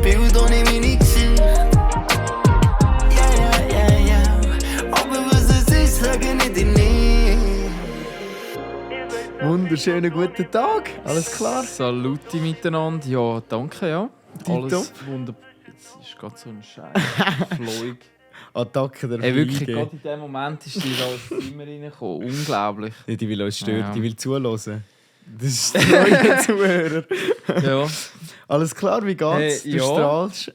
Bild ohne meine Gesicht. Ja. Aber was es ist, sage nicht in nie. Wunderschönen guten Tag, alles klar? Saluti miteinander. Ja, danke, ja. Alles wunderbar. Jetzt ist gerade so ein Scheiß. Floig. Attacke der Hey, wirklich, Fliege. gerade in dem Moment ist die da ins Zimmer reingekommen. Unglaublich. Ja, die will uns stören, Ja. die will zuhören. Das ist der neue Zuhörer. Ja. Alles klar, wie geht's? Hey, Du ja. strahlst.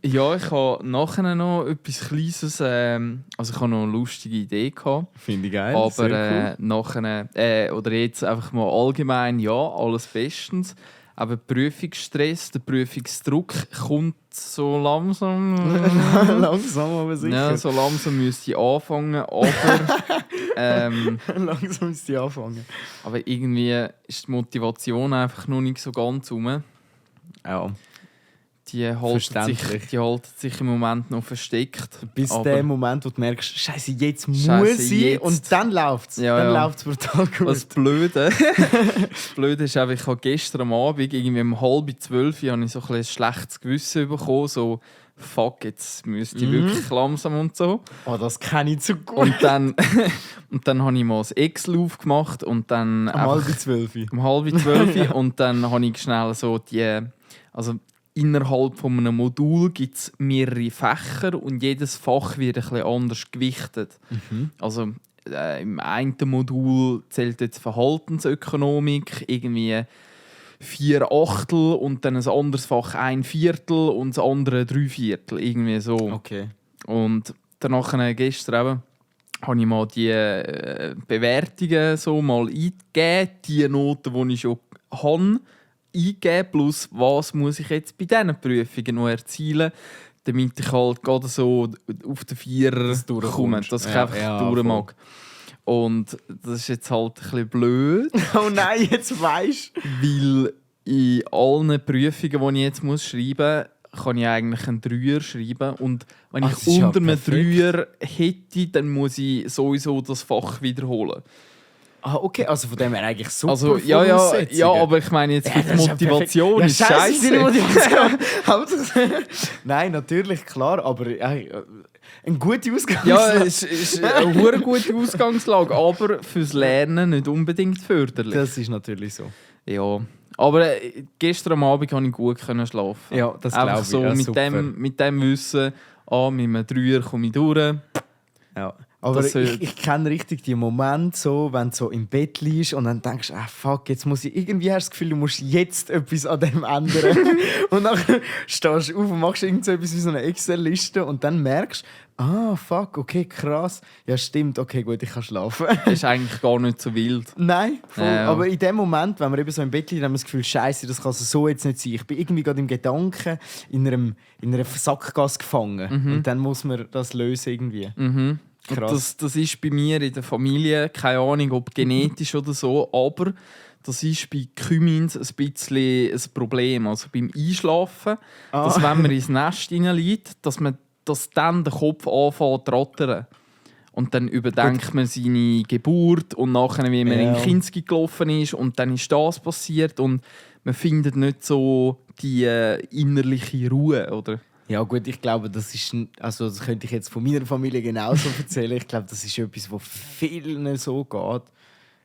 Ja, ich habe nachher noch etwas Kleines. Also, ich habe noch eine lustige Idee gehabt. Finde ich geil, Aber sehr cool. nachher, oder jetzt einfach mal allgemein, ja, alles bestens. Aber der Prüfungsstress, der Prüfungsdruck kommt so langsam. Langsam, aber sicher. Ja, so langsam müsste ich anfangen, aber, Langsam ist die anfangen. aber irgendwie ist die Motivation einfach noch nicht so ganz rum. Ja, Die halten Verständlich. sich im Moment noch versteckt. bis aber der Moment, wo du merkst, Scheiße, jetzt muss Scheisse, ich. jetzt. Und dann läuft's. Ja, dann ja. läuft's brutal gut. das Blöde, ist einfach, ich habe gestern am Abend, irgendwie um 11:30, habe ich so ein schlechtes Gewissen bekommen. So, fuck, jetzt müsste ich wirklich langsam und so. Oh, das kenne ich zu gut. Und dann, habe ich mal das Excel aufgemacht und dann Um einfach- 11:30. um 11:30 und dann habe ich schnell so also innerhalb von einem Modul gibt es mehrere Fächer und jedes Fach wird ein bisschen anders gewichtet. Also im einen Modul zählt jetzt Verhaltensökonomik, irgendwie 4/8 und dann ein anderes Fach 1/4 und das andere 3/4, irgendwie so. Okay. Und danach gestern eben, habe ich mal die Bewertungen so mal eingegeben, die Noten, die ich schon habe, eingegeben, plus was muss ich jetzt bei diesen Prüfungen noch erzielen, damit ich halt gerade so auf den Vierer Dass du komme, durchkommst. dass ich Ja, einfach ja, durch voll. mag. Und das ist jetzt halt ein bisschen blöd, Oh nein, jetzt weisst weil in allen Prüfungen, die ich jetzt schreiben muss, kann ich eigentlich einen 3er schreiben. Und wenn Das ich ist ja unter einem perfekt. 3er hätte, dann muss ich sowieso das Fach wiederholen. Ah, okay, also von dem her eigentlich super Also, ja, Voraussetzungen. aber ich meine jetzt für die das ist ja Motivation perfekt. ist Ja, scheisse, deine scheiße. Motivation. Hauptsache- Nein, natürlich, klar, aber eine gute Ausgangslage. Ja, es ist eine hure gute Ausgangslage, aber fürs Lernen nicht unbedingt förderlich. Das ist natürlich so. Ja, aber gestern am Abend konnte ich gut schlafen. Ja, das Einfach glaube ich. so Ja, mit super. mit dem Wissen, mit einem 3er komme ich durch. Ja. Aber Das ich kenne richtig die Momente, so, wenn du so im Bett liegst und dann denkst, fuck, jetzt muss ich... Irgendwie hast du das Gefühl, du musst jetzt etwas an dem ändern. Und dann stehst du auf und machst irgend so etwas wie so eine Excel-Liste und dann merkst fuck, okay, krass. Ja, stimmt, okay, gut, ich kann schlafen. Das ist eigentlich gar nicht so wild. Nein, voll. Ja. Aber in dem Moment, wenn man eben so im Bett liegt, haben wir das Gefühl, Scheiße, das kann so jetzt nicht sein. Ich bin irgendwie gerade im Gedanken in einer Sackgasse gefangen. Und dann muss man das lösen irgendwie. Und Krass. das ist bei mir in der Familie, keine Ahnung, ob genetisch oder so, aber das ist bei Kümins ein bisschen ein Problem. Also beim Einschlafen, dass wenn man ins Nest hineinliegt, dass dann der Kopf anfängt zu rattern. Und dann überdenkt man seine Geburt und nachher, wie man in Kinski gelaufen ist und dann ist das passiert und man findet nicht so die innerliche Ruhe, oder? Ja gut, ich glaube, das könnte ich jetzt von meiner Familie genauso erzählen. Ich glaube, das ist etwas, was vielen so geht.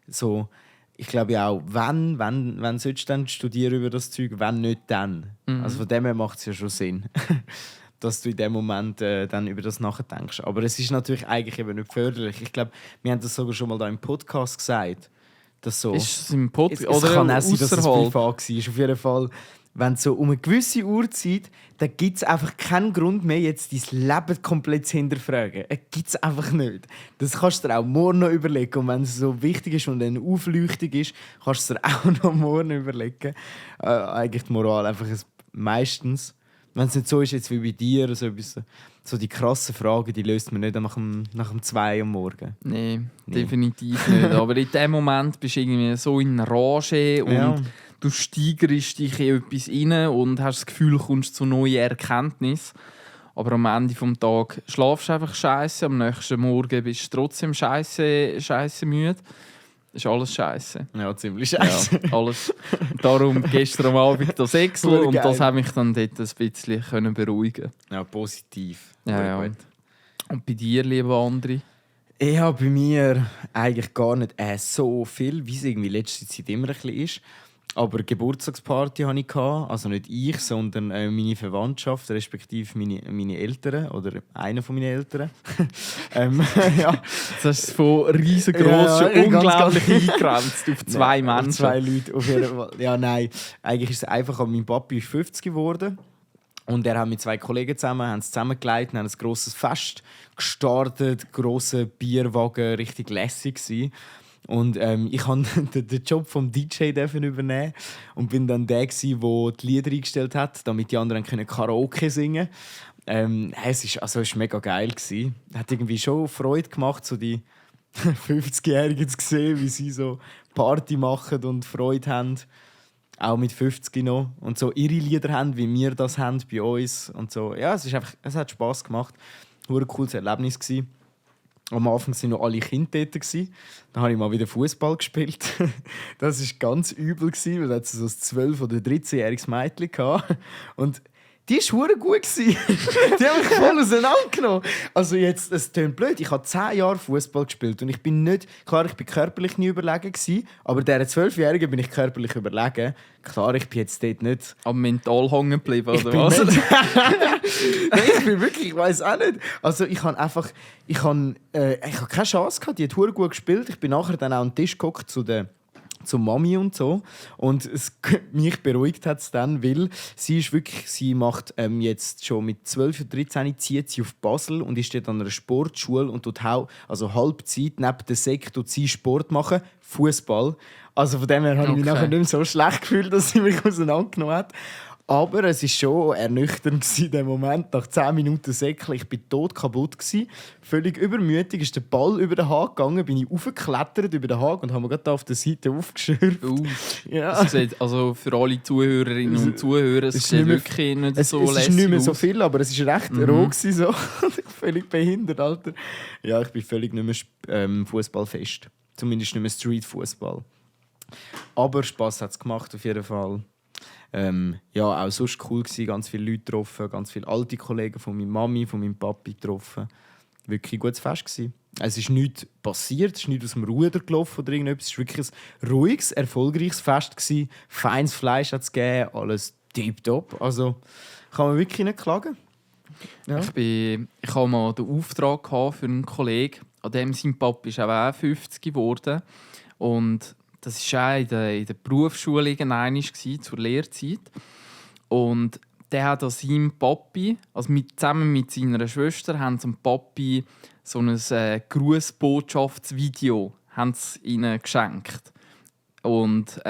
So, ich glaube ja auch, wenn sollst du dann studieren über das Zeug, wenn nicht dann. Also von dem her macht es ja schon Sinn, dass du in dem Moment dann über das nachdenkst. Aber es ist natürlich eigentlich eben nicht förderlich. Ich glaube, wir haben das sogar schon mal da im Podcast gesagt. Dass so, Ist es im Podcast es oder kann auch sein, dass es ausserhalb? privat war. Auf jeden Fall, wenn so um eine gewisse Uhrzeit, dann gibt es einfach keinen Grund mehr, jetzt dein Leben komplett zu hinterfragen. Es gibt es einfach nicht. Das kannst du dir auch morgen noch überlegen. Und wenn es so wichtig ist und eine Aufleuchtung ist, kannst du es dir auch noch morgen überlegen. Eigentlich die Moral einfach meistens, wenn es nicht so ist jetzt wie bei dir, so die krassen Fragen, die löst man nicht nach dem 2 am Morgen. Nein, definitiv nicht. Aber in dem Moment bist du irgendwie so in Rage und Ja. du steigerst dich in etwas rein und hast das Gefühl, du kommst zu neuen Erkenntnissen. Aber am Ende des Tages schlafst du einfach scheiße, am nächsten Morgen bist du trotzdem scheiße müde. ist alles scheiße. Ja, ziemlich scheiße. Ja, alles. Darum gestern am Abend das Excel Voll und geil. das hat mich dann dort ein bisschen können beruhigen. Ja, positiv. Ja. Gut. Und bei dir, lieber André? Ja, bei mir eigentlich gar nicht so viel, wie es irgendwie letzte Zeit immer ein bisschen ist. Aber Geburtstagsparty hatte ich. Also nicht ich, sondern meine Verwandtschaft, respektive meine Eltern oder einer von meinen Eltern. Ja. Das ist von riesengroß Ja, schon ganz, unglaublich eingegrenzt auf zwei Ja, Menschen. auf 2 Leute auf jeden Fall. Ja, nein. Eigentlich ist es einfach, mein Papi ist 50 geworden. Und er hat mit 2 Kollegen zusammengelegt und haben ein grosses Fest gestartet. Grosser Bierwagen, richtig lässig gewesen. Und ich durfte den Job vom DJ übernehmen und bin dann der, der die Lieder eingestellt hat, damit die anderen Karaoke singen können. Es war mega geil. Es hat irgendwie schon Freude gemacht, so die 50-Jährigen zu sehen, wie sie so Party machen und Freude haben. Auch mit 50 noch. Und so ihre Lieder haben, wie wir das haben bei uns. Und so. Ja, es hat Spass gemacht. Es war ein cooles Erlebnis. Am Anfang waren noch alle Kinder dort. Dann habe ich mal wieder Fußball gespielt. Das war ganz übel, weil da so ein 12- oder 13-jähriges Mädchen hatte. Und die war verdammt gut. Die haben mich voll auseinandergenommen. Also jetzt, es klingt blöd, ich habe 10 Jahre Fußball gespielt und ich bin nicht, klar, ich bin körperlich nie überlegen gewesen, aber dieser 12-Jährigen bin ich körperlich überlegen. Klar, ich bin jetzt dort nicht... Am Mental hängen geblieben, Ich oder bin was? nicht- Nein, ich bin wirklich, ich weiß auch nicht. Also ich habe keine Chance gehabt, die hat verdammt gut gespielt. Ich bin nachher dann auch an den Tisch geguckt zur Mami und so. Und mich beruhigt hat es dann, weil sie macht jetzt schon mit 12 oder 13 zieht sie auf Basel und ist dort an einer Sportschule und tut also Halbzeit neben der Sek tut sie Sport machen, Fußball. Also von dem her habe ich mich nachher nicht mehr so schlecht gefühlt, dass sie mich auseinandergenommen hat. Aber es war schon ernüchternd in dem Moment. Nach 10 Minuten Säckchen, ich war tot kaputt. Völlig übermütig ist der Ball über den Haag gegangen, bin ich hochgeklettert über den Haag und habe mir gerade auf der Seite aufgeschürft. Ja. Es sieht, also für alle Zuhörerinnen und Zuhörer, es sieht wirklich nicht so lässig aus. Es ist nicht mehr so viel, aber es war recht roh. So. Völlig behindert, Alter. Ja, ich bin völlig nicht mehr fußballfest. Zumindest nicht mehr Street-Fußball. Aber Spass hat es gemacht, auf jeden Fall. Ja, auch sonst cool gewesen, ganz viele Leute getroffen, ganz viele alte Kollegen von meiner Mami, von meinem Papi getroffen. Wirklich ein gutes Fest gewesen. Es ist nichts passiert, es ist nichts aus dem Ruder gelaufen oder irgendetwas. Es war wirklich ein ruhiges, erfolgreiches Fest gewesen. Feines Fleisch hat es gegeben, alles tipptopp. Also kann man wirklich nicht klagen. Ja. Ich hatte mal den Auftrag für einen Kollegen, an dem sein Papa ist auch 50 geworden. Und das war auch in der Berufsschule zur Lehrzeit. Und der hat an seinem Papi, also zusammen mit seiner Schwester, haben sie dem Papi so ein Grußbotschaftsvideo ihnen geschenkt. Und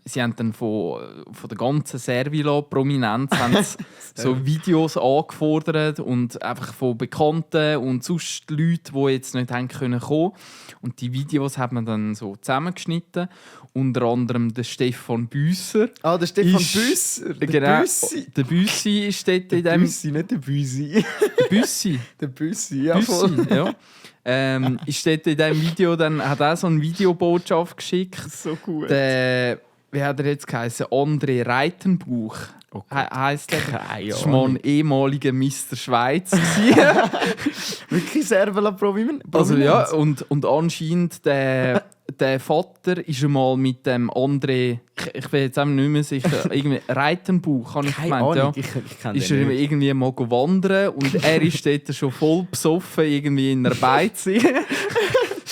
sie haben dann von der ganzen Servilo-Prominenz so Videos angefordert und einfach von Bekannten und sonst Leuten, die jetzt nicht kommen können. Und die Videos hat man dann so zusammengeschnitten. Unter anderem der Stefan Büsser. Ah, der Stefan ist- Büsser. Genau, Büssi. der Büssi ist dort in Der dem... Büssi, nicht der Büsi. Der Büssi. Der Büssi, ja voll. Büssi, ja. Ist dort in diesem Video, dann hat er so eine Videobotschaft geschickt. So gut. Der, wie hat er jetzt geheißen? André Reitenbuch. Oh Gott. Heisst der? Keine Das war mal ein ehemaliger Mr. Schweiz. Wirklich Servola Prominenz. Also ja, und anscheinend der Vater ist einmal mit dem André, ich bin jetzt auch nicht mehr sicher, irgendwie Reitenbuch, habe ich Keine gemeint. Ahnung, Ja. ich kenne Ist er den nicht. irgendwie mal wandern und er ist dort schon voll besoffen irgendwie in einer Beize.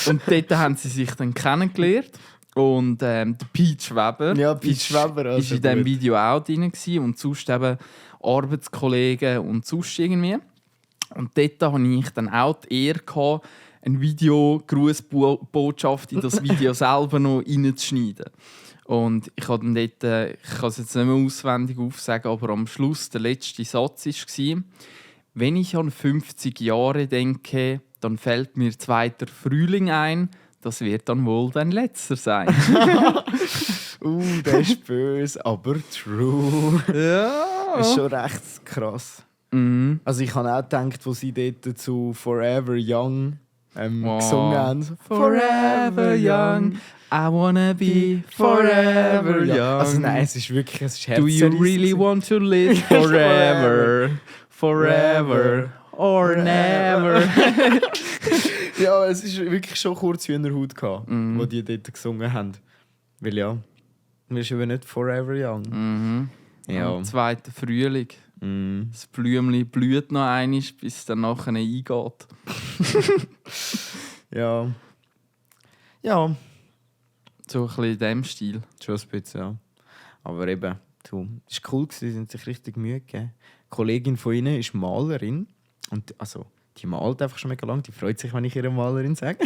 Und dort haben sie sich dann kennengelernt. Und der Pete Weber Ja, Pete Weber, also ist in diesem gut. Video auch drin gewesen und sonst eben Arbeitskollegen und sonst irgendwie. Und dort hatte ich dann auch die Ehre gehabt, eine Video-Grußbotschaft in das Video selber noch reinzuschneiden. Und ich habe dann dort, ich kann es jetzt nicht mehr auswendig aufsagen, aber am Schluss der letzte Satz war: Wenn ich an 50 Jahre denke, dann fällt mir zweiter Frühling ein. Das wird dann wohl dein letzter sein. Der ist böse, aber true. Ja. Das ist schon recht krass. Mhm. Also ich habe auch gedacht, wo sie dort zu Forever Young gesungen haben. Forever young, I wanna be forever young. Also nein, es ist wirklich, es ist Do you really want to live forever? Forever or never? Ja, es ist wirklich schon kurz Hühnerhaut gehabt, wo die dort gesungen haben. Weil ja, wir sind aber nicht forever young. Ja. Am 2. Frühling. Das Blümchen blüht noch einmal, bis es dann nachher eingeht. Ja. Ja, So ein bisschen in diesem Stil. schon ein bisschen, ja. Aber eben, du, es war cool, sie haben sich richtig Mühe gegeben. Eine Kollegin von ihnen ist Malerin. Und, also, die malt einfach schon mega lang. Die freut sich, wenn ich ihre Malerin sage.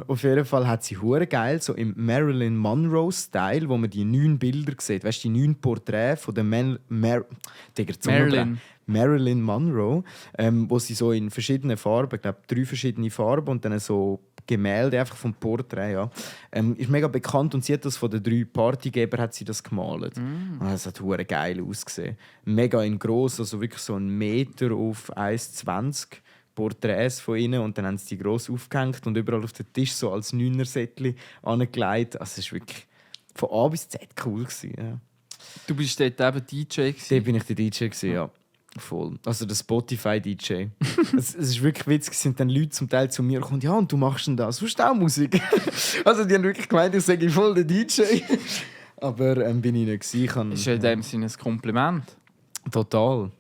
Auf jeden Fall hat sie hure geil, so im Marilyn Monroe-Style, wo man die 9 Bilder sieht. Weißt du, die 9 Porträts von der Marilyn Monroe, wo sie so in verschiedenen Farben, ich glaube 3 verschiedene Farben und dann so Gemälde einfach vom Porträt, ja. Ist mega bekannt und sie hat das von den 3 Partygebern hat sie das gemalt. Und das hat hure geil ausgesehen. Mega in gross, also wirklich so 1 Meter auf 1,20 Porträts von ihnen und dann haben sie die gross aufgehängt und überall auf den Tisch so als 9er-Sättchen angelegt. Also es war wirklich von A bis Z cool gewesen, ja. Du bist dort eben DJ gewesen. Dort bin ich der DJ gewesen, ja. Voll. Also der Spotify-DJ. es ist wirklich witzig, sind dann Leute zum Teil zu mir gekommen, ja, und du machst denn das? Hast du auch Musik? Also die haben wirklich gemeint, ich sage voll der DJ. Aber bin ich nicht gewesen. Ist ja in dem Sinne ein Kompliment. Total.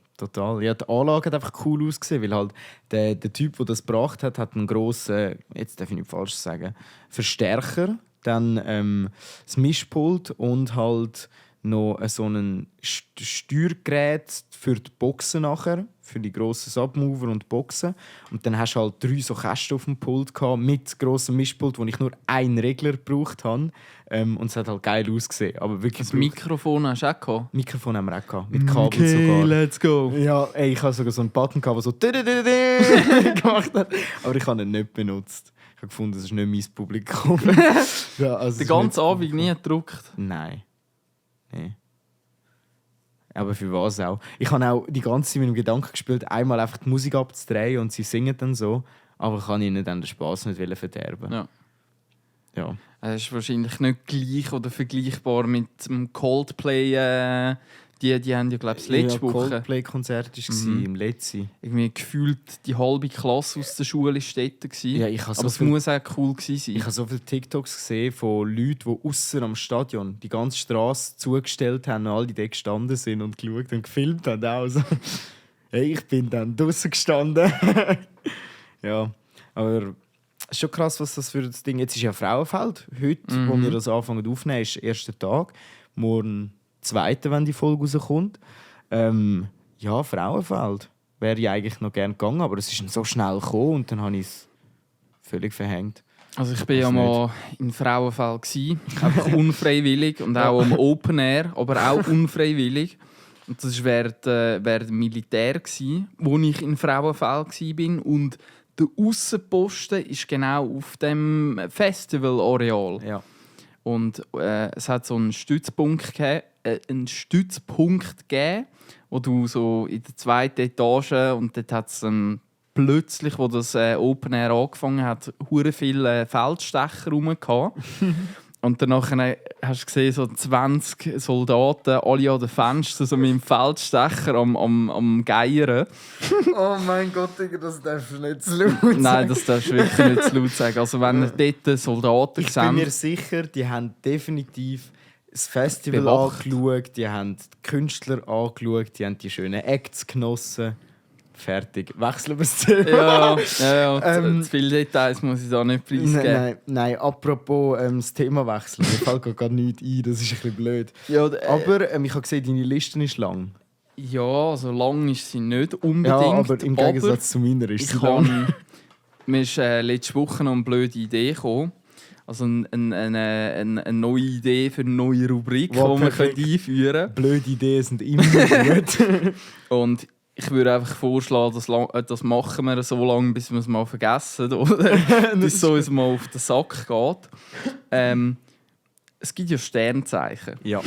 Ja, die Anlage hat einfach cool ausgesehen, weil halt der Typ, der das gebracht hat, hat einen grossen, jetzt darf ich nicht falsch sagen, Verstärker, dann das Mischpult und halt noch so ein Steuergerät für die Boxen nachher, für die grossen Submover und Boxen. Und dann hast du halt 3 so Kästen auf dem Pult gehabt, mit grossem Mischpult, wo ich nur einen Regler gebraucht habe. Und es hat halt geil ausgesehen. Aber wirklich Das Mikrofon hast du auch gehabt? Mikrofon haben wir auch gehabt, mit Kabel sogar. Let's go. Ja, ich habe sogar so einen Button gehabt, der so gemacht hat. Aber ich habe ihn nicht benutzt. Ich habe gefunden, das ist nicht mein Publikum. Ja, also Den ganzen Abend nie gedruckt? Nein. Nee. Aber für was auch? Ich habe auch die ganze Zeit mit dem Gedanken gespielt, einmal einfach die Musik abzudrehen und sie singen dann so. Aber ich kann ihnen dann den Spass nicht verderben. Ja. Ja. Es ist wahrscheinlich nicht gleich oder vergleichbar mit dem Coldplay. Die haben ja, glaube ich, letzte Woche. Coldplay-Konzert war im letzten. Irgendwie gefühlt die halbe Klasse aus der Schule war dort. Ja, aber es muss auch cool gewesen sein. Ich habe so viele TikToks gesehen von Leuten, die ausser am Stadion die ganze Straße zugestellt haben und alle dort gestanden sind und geschaut und gefilmt haben. Also, hey, ich bin dann draußen gestanden. Ja, aber es ist schon krass, was das für das Ding ist. Jetzt ist ja Frauenfeld. Heute, wo wir das anfangen aufnehmen, ist der erste Tag. Morgen zweite, wenn die Folge rauskommt. Ja, Frauenfeld. Wäre ich eigentlich noch gerne gegangen, aber es ist so schnell gekommen und dann habe ich es völlig verhängt. Also ich war ja mal in Frauenfeld, einfach unfreiwillig und auch am Open Air, aber auch unfreiwillig. Und das war während dem Militär, wo ich in Frauenfeld war. Und der Aussenposten ist genau auf dem Festival-Areal. Ja. Und es hat so einen Stützpunkt gegeben, wo du so in der 2. Etage und dort hat es plötzlich, wo das Open Air angefangen hat, hure viele Feldstecher rum gehabt. Und danach hast du gesehen, so 20 Soldaten, alle an den Fenstern, so mit dem Feldstecher am Geiern. Oh mein Gott, Digga, das darfst du nicht zu laut sagen. Nein, das darfst du wirklich nicht zu laut sagen. Also wenn ihr dort Soldaten Ich bin mir sicher, die haben definitiv das Festival Bewacht. angeschaut, die haben die Künstler angeschaut, die haben die schönen Acts genossen. Fertig. Wechseln wir das Thema. Ja. Zu viele Details muss ich da nicht preisgeben. Nein, apropos das Thema wechseln. Mir fällt gar nichts ein, das ist ein bisschen blöd. Ja, Aber ich habe gesehen, deine Liste ist lang. Ja, so lang ist sie nicht unbedingt. Ja, aber im Gegensatz zu meiner ist sie lang. Mir ist letzte Woche noch eine blöde Idee gekommen. Also eine neue Idee für eine neue Rubrik, die wir einführen können. Blöde Ideen sind immer gut. Und ich würde einfach vorschlagen, das machen wir so lange, bis wir es mal vergessen oder bis es uns mal auf den Sack geht. Es gibt ja Sternzeichen. Ja.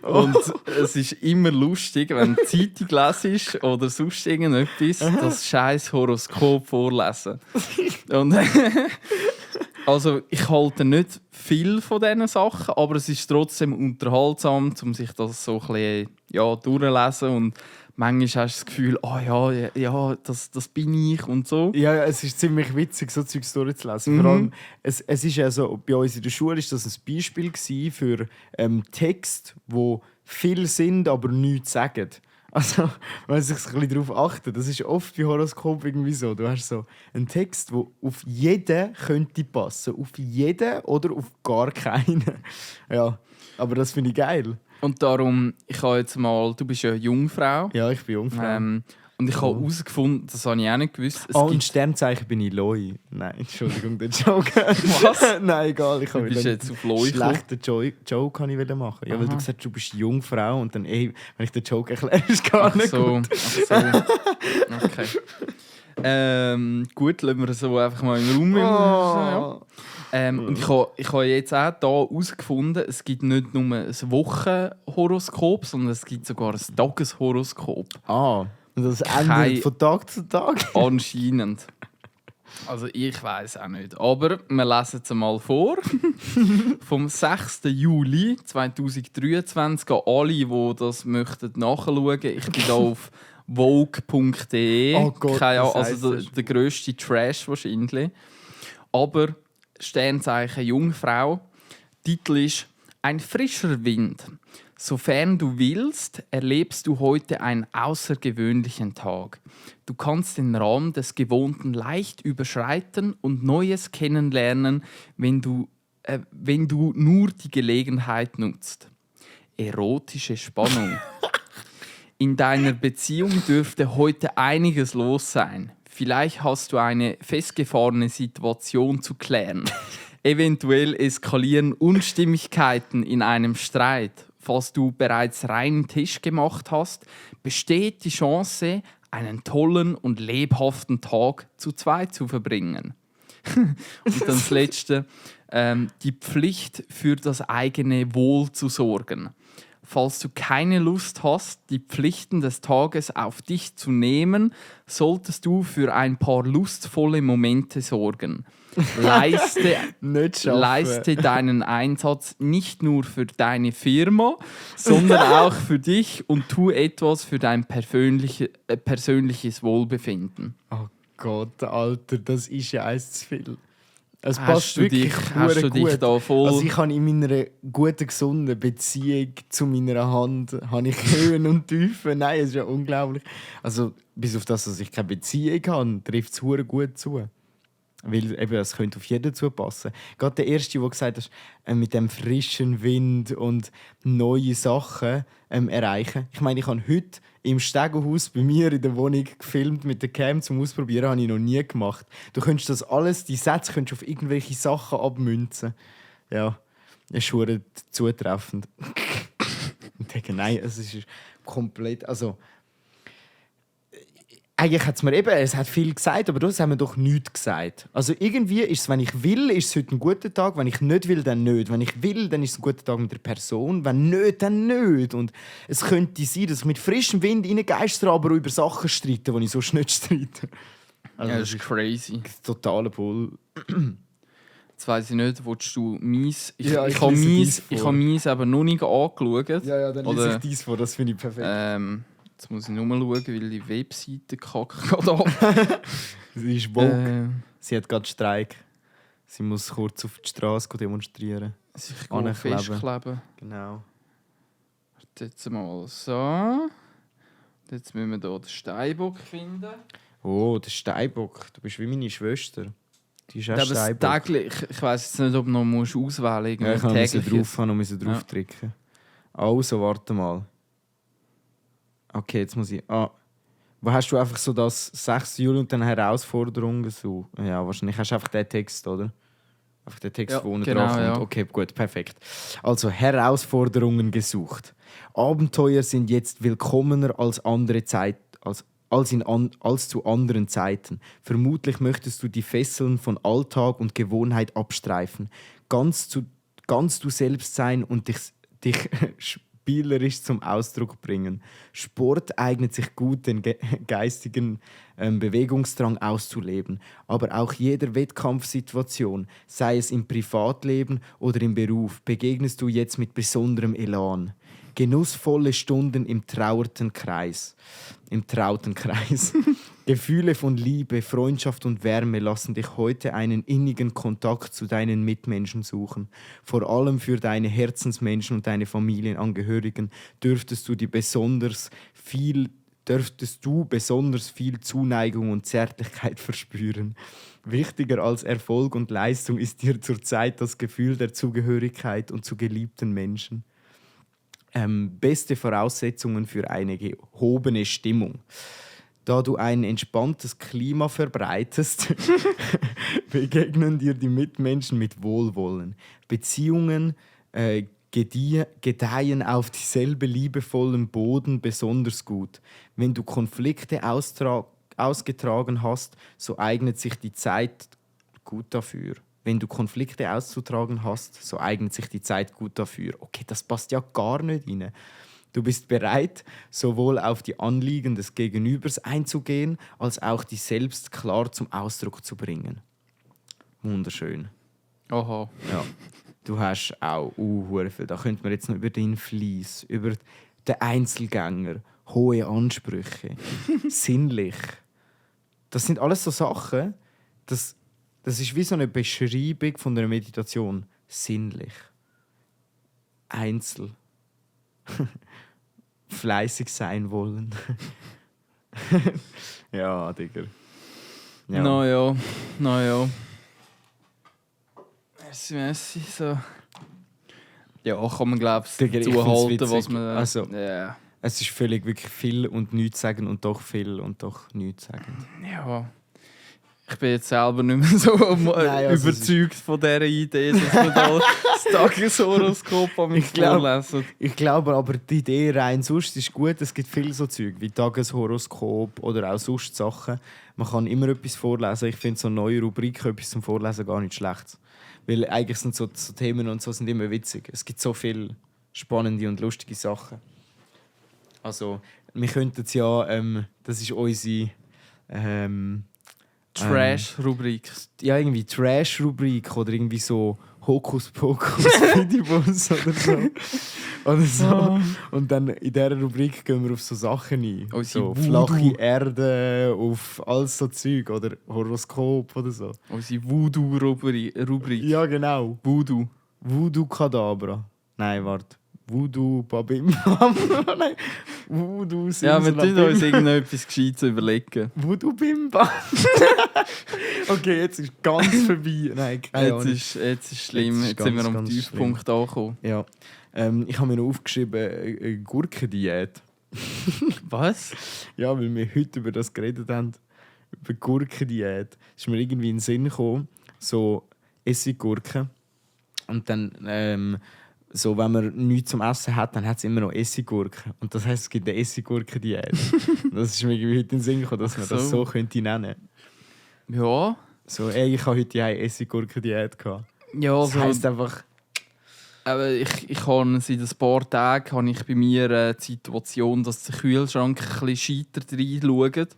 Und es ist immer lustig, wenn die Zeitung lesest oder sonst irgendetwas, das scheiß Horoskop vorlesen. Und also ich halte nicht viel von diesen Sachen, aber es ist trotzdem unterhaltsam, um sich das so ein bisschen durchzulesen. Und manchmal hast du das Gefühl, das bin ich und so. Ja, es ist ziemlich witzig, so Zeugs durchzulesen. Vor allem, es ist ja so, bei uns in der Schule ist das ein Beispiel gewesen für Texte, die viel sind, aber nichts sagen. Also, wenn man sich ein bisschen darauf achtet, das ist oft bei Horoskop irgendwie so. Du hast so einen Text, der auf jeden könnte passen. Auf jeden oder auf gar keinen. Ja, aber das finde ich geil. Und darum, ich habe jetzt mal, du bist ja eine Jungfrau. Ja, ich bin Jungfrau. Und ich habe herausgefunden, das habe ich auch nicht gewusst. Und Sternzeichen bin ich Loi. Nein, Entschuldigung, der Joke. Was? Nein, egal. Ich Du bist jetzt auf Loi gekommen. schlechten Joke kann ich machen. Ja, weil du gesagt hast, du bist Jungfrau und dann, wenn ich den Joke erkläre, ist gar nicht gut. Ach so. Okay. Gut, lassen wir so einfach mal im Raum. Und ich habe jetzt auch hier herausgefunden, es gibt nicht nur ein Wochenhoroskop, sondern es gibt sogar ein Tageshoroskop. Und das ändert von Tag zu Tag? Anscheinend. Also ich weiß auch nicht. Aber wir lesen es mal vor. Vom 6. Juli 2023 an alle, die das möchten nachschauen. Ich bin hier auf vogue.de. Oh Gott, also der grösste Trash wahrscheinlich. Aber Sternzeichen Jungfrau. Titel ist «Ein frischer Wind». Sofern du willst, erlebst du heute einen außergewöhnlichen Tag. Du kannst den Rahmen des Gewohnten leicht überschreiten und Neues kennenlernen, wenn du nur die Gelegenheit nutzt. Erotische Spannung. In deiner Beziehung dürfte heute einiges los sein. Vielleicht hast du eine festgefahrene Situation zu klären. Eventuell eskalieren Unstimmigkeiten in einem Streit. Falls du bereits reinen Tisch gemacht hast, besteht die Chance, einen tollen und lebhaften Tag zu zweit zu verbringen. Und dann das Letzte, die Pflicht für das eigene Wohl zu sorgen. Falls du keine Lust hast, die Pflichten des Tages auf dich zu nehmen, solltest du für ein paar lustvolle Momente sorgen. Leiste deinen Einsatz nicht nur für deine Firma, sondern auch für dich und tu etwas für dein persönliches Wohlbefinden. Oh Gott, Alter, das ist ja eins zu viel. Es Hast passt du wirklich dich da voll... Also ich habe in meiner guten, gesunden Beziehung zu meiner Hand habe ich Höhen und Tiefen. Nein, es ist ja unglaublich. Also bis auf das, dass ich keine Beziehung habe, trifft es verdammt gut zu. Weil eben, es könnte auf jeden zupassen. Gerade der Erste, der gesagt hat, mit dem frischen Wind und neue Sachen erreichen. Ich meine, ich habe heute im Stegenhaus bei mir in der Wohnung gefilmt mit der Cam zum Ausprobieren. Habe ich noch nie gemacht. Du könntest das alles, die Sätze könntest du auf irgendwelche Sachen abmünzen. Ja, es ist verdammt zutreffend. Ich denke, nein, es ist komplett... Also, eigentlich hat es hat viel gesagt, aber das haben wir doch nichts gesagt. Also irgendwie ist es, wenn ich will, ist es heute ein guter Tag. Wenn ich nicht will, dann nicht. Wenn ich will, dann ist es ein guter Tag mit der Person. Wenn nicht, dann nicht. Und es könnte sein, dass ich mit frischem Wind reingeistere, aber über Sachen streite, die ich sonst nicht streite. Also, ja, das ist crazy. Totaler Bull. Jetzt weiss ich nicht, willst du mies... Ich Ja, ich habe lese mies aber noch nicht angeschaut. Ja, dann lese ich dies vor, das finde ich perfekt. Jetzt muss ich nur mal schauen, weil die Webseite kackt gerade ab. Sie ist Vogue. Sie hat gerade Streik. Sie muss kurz auf die Straße demonstrieren. Sich festkleben. Genau. Jetzt mal so. Jetzt müssen wir hier den Steinbock finden. Oh, der Steinbock. Du bist wie meine Schwester. Die ist auch Aber Steinbock. Ich weiss jetzt nicht, ob du noch auswählen musst. Ja, ich musste drauf drücken. Also, warte mal. Okay, jetzt muss ich... Wo hast du einfach so das 6. Juli und dann Herausforderungen so? Ja, wahrscheinlich hast du einfach den Text, oder? Einfach den Text, wo unten drauf kommt. Ja. Okay, gut, perfekt. Also, Herausforderungen gesucht. Abenteuer sind jetzt willkommener als zu anderen Zeiten. Vermutlich möchtest du die Fesseln von Alltag und Gewohnheit abstreifen. Ganz du selbst sein und dich spielerisch zum Ausdruck bringen. Sport eignet sich gut, den geistigen Bewegungsdrang auszuleben. Aber auch jeder Wettkampfsituation, sei es im Privatleben oder im Beruf, begegnest du jetzt mit besonderem Elan. Genussvolle Stunden im trauten Kreis. Gefühle von Liebe, Freundschaft und Wärme lassen dich heute einen innigen Kontakt zu deinen Mitmenschen suchen. Vor allem für deine Herzensmenschen und deine Familienangehörigen dürftest du besonders viel Zuneigung und Zärtlichkeit verspüren. Wichtiger als Erfolg und Leistung ist dir zurzeit das Gefühl der Zugehörigkeit und zu geliebten Menschen. Beste Voraussetzungen für eine gehobene Stimmung. Da du ein entspanntes Klima verbreitest, begegnen dir die Mitmenschen mit Wohlwollen. Beziehungen gedeihen auf dieselbe liebevollen Boden besonders gut. Wenn du Konflikte ausgetragen hast, so eignet sich die Zeit gut dafür. Wenn du Konflikte auszutragen hast, so eignet sich die Zeit gut dafür. Okay, das passt ja gar nicht rein. Du bist bereit, sowohl auf die Anliegen des Gegenübers einzugehen, als auch die selbst klar zum Ausdruck zu bringen. Wunderschön. Aha. Ja. Du hast auch viel. Da könnte man jetzt noch über den Fleiss, über den Einzelgänger, hohe Ansprüche, sinnlich. Das sind alles so Sachen, das ist wie so eine Beschreibung von einer Meditation. Sinnlich. Einzel. Fleißig sein wollen. Ja, Digga. Ja. Naja. Messi, so. Ja, kann man, glaube ich, Digga, ich find's zuhalten, witzig. was man... Also, yeah. Es ist völlig wirklich viel und nichts sagen und doch viel und doch nichts sagen. Ja. Ich bin jetzt selber nicht mehr so Nein, also überzeugt von dieser Idee, dass man da das Tageshoroskop an mich vorlesen. Ich glaube aber, die Idee rein sonst ist gut. Es gibt viele so Zeug wie Tageshoroskop oder auch sonst Sachen. Man kann immer etwas vorlesen. Ich finde so eine neue Rubrik, etwas zum Vorlesen, gar nicht schlecht. Weil eigentlich sind so Themen und so sind immer witzig. Es gibt so viele spannende und lustige Sachen. Also, wir könnten es ja, das ist unsere... Trash-Rubrik. Ja, irgendwie Trash-Rubrik oder irgendwie so Hokuspokus Videos oder so. Oh. Und dann in dieser Rubrik gehen wir auf so Sachen ein. Unsere So flache Erde, auf alles so Zeug oder Horoskop oder so. Unsere Voodoo-Rubrik. Ja, genau. Voodoo. Voodoo Kadabra. Nein, warte. Voodoo Babim Bam. Nein. Voodoo Ja, wir tun uns Simsalabim. irgendetwas Gescheites überlegen. Voodoo Bimba. Okay, jetzt ist ganz vorbei. Nein, keine Ahnung. Jetzt ist schlimm, Jetzt ist jetzt sind wir ganz, am ganz Tiefpunkt angekommen. Ja. Ich habe mir noch aufgeschrieben, Gurkendiät. Was? Ja, weil wir heute über das geredet haben. Über Gurkendiät. Ist mir irgendwie in den Sinn gekommen, so Essiggurken. Und dann, so, wenn man nichts zum Essen hat, dann hat es immer noch Essiggurken. Und das heisst, es gibt eine Essiggurkendiät. Das ist mir irgendwie heute in den Sinn gekommen, dass man das so könnte nennen. Ja. So, ich habe heute eine Essiggurkendiät gehabt. Ja, Das heisst einfach... Aber ich habe seit ein paar Tagen habe ich bei mir die Situation, dass der Kühlschrank ein bisschen scheiter reinschaut.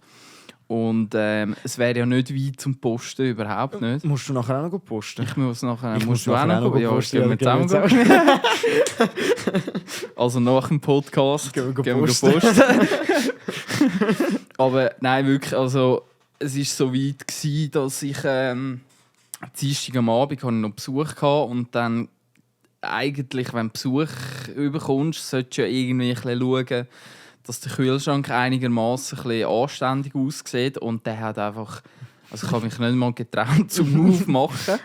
Und es wäre ja nicht weit zum Posten, überhaupt nicht. Musst du nachher auch noch posten? Ich muss nachher, Ich musst muss du auch nachher noch auch noch ja, posten, gehen wir ja, zusammen gehen wir Also nach dem Podcast Gehen wir gehen wir posten. posten. Aber nein, wirklich, also es war so weit gewesen, dass ich Dienstag am Abend hatte ich noch Besuch hatte und dann eigentlich, wenn du Besuch bekommst, solltest du ja irgendwie ein bisschen schauen, dass der Kühlschrank einigermaßen ein bisschen anständig aussieht und der hat einfach, also ich habe mich nicht mal getraut zum Aufmachen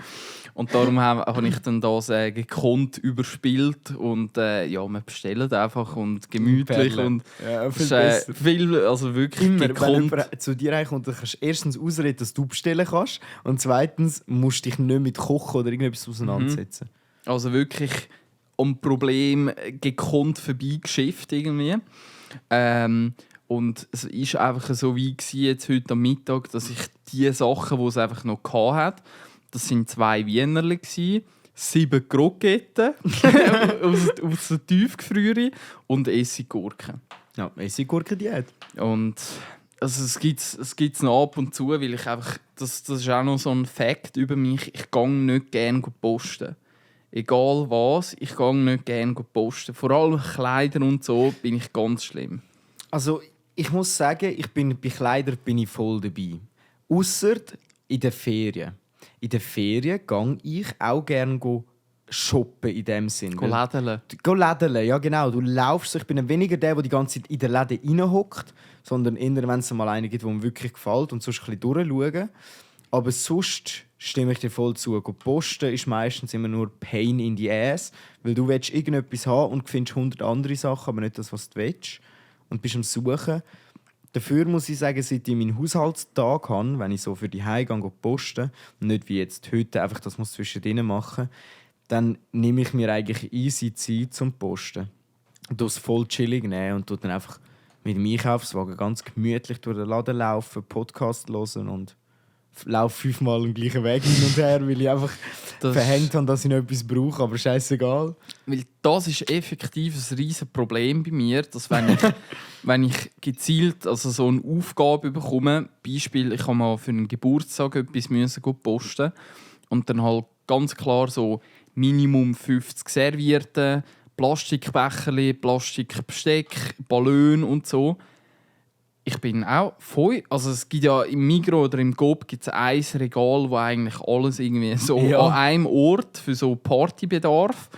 und darum habe ich dann das gekonnt überspielt und ja, wir bestellen einfach und gemütlich Perle. und Ja, viel es besser. ist viel, also wirklich Immer, wenn gekonnt. jemand zu dir reinkommt, dann kannst du erstens ausreden, dass du bestellen kannst und zweitens musst du dich nicht mit Kochen oder irgendetwas auseinandersetzen. Also wirklich am Problem gekonnt vorbeigeschifft irgendwie. Und es war einfach so wie jetzt heute am Mittag, dass ich die Sachen, die es einfach noch hatte, das sind 2 Wienerli gsi, 7 Kroketten aus der Tiefgefriere und Essiggurken. Ja, Essiggurken-Diät. Und also es gibt's noch ab und zu, weil ich einfach, das ist auch noch so ein Fakt über mich, ich gehe nicht gerne posten. Egal was, ich gehe nicht gerne posten. Vor allem Kleider und so bin ich ganz schlimm. Also ich muss sagen, bei Kleidern bin ich voll dabei. Ausser in den Ferien. In den Ferien gehe ich auch gerne shoppen in dem Sinn. Go lädeln. Go lädeln, ja genau. Du laufst, ich bin weniger der die ganze Zeit in den Läden reinhockt, sondern eher, wenn es mal einen gibt, der mir wirklich gefällt und sonst ein bisschen durchschauen. Aber sonst stimme ich dir voll zu. Go posten ist meistens immer nur Pain in the ass, weil du willst irgendetwas haben und findest 100 andere Sachen, aber nicht das, was du willst. Und bist am Suchen. Dafür muss ich sagen, seit ich meinen Haushaltstag habe, wenn ich so für die Heimgang posten und nicht wie jetzt heute, einfach das muss zwischendrin machen, dann nehme ich mir eigentlich easy Zeit zum Posten. Und es voll chillig nehmen und dann einfach mit dem Einkaufswagen ganz gemütlich durch den Laden laufen, Podcast hören und laufe 5-mal den gleichen Weg hin und her, weil ich einfach verhängt habe, dass ich noch etwas brauche, aber scheißegal. Weil das ist effektiv ein riesen Problem bei mir, dass wenn ich gezielt also so eine Aufgabe bekomme, Beispiel, ich habe mal für einen Geburtstag etwas posten und dann halt ganz klar so Minimum 50 Servietten, Plastikbecherchen, Plastikbesteck, Ballon und so. Ich bin auch voll. Also es gibt ja im Migros oder im Coop gibt's ein Regal, wo eigentlich alles irgendwie so an einem Ort für so Partybedarf.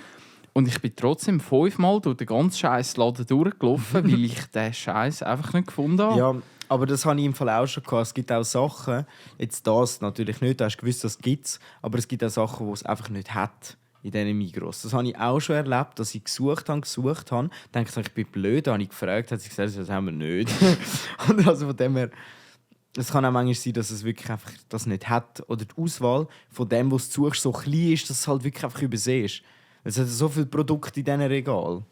Und ich bin trotzdem 5-mal durch den ganzen scheiß Laden durchgelaufen, weil ich den Scheiß einfach nicht gefunden habe. Ja, aber das habe ich im Fall auch schon gehabt. Es gibt auch Sachen, jetzt das natürlich nicht, du hast gewusst, das gibt es, aber es gibt auch Sachen, die es einfach nicht hat in diesen Migros. Das habe ich auch schon erlebt, dass ich gesucht habe. Denke ich bin blöd, habe ich gefragt, hat sie gesagt, das haben wir nicht. Und also von dem her, es kann auch manchmal sein, dass es wirklich einfach das nicht hat. Oder die Auswahl von dem, was du suchst, so klein ist, dass es halt wirklich einfach übersehen ist. Es hat so viele Produkte in diesen Regal.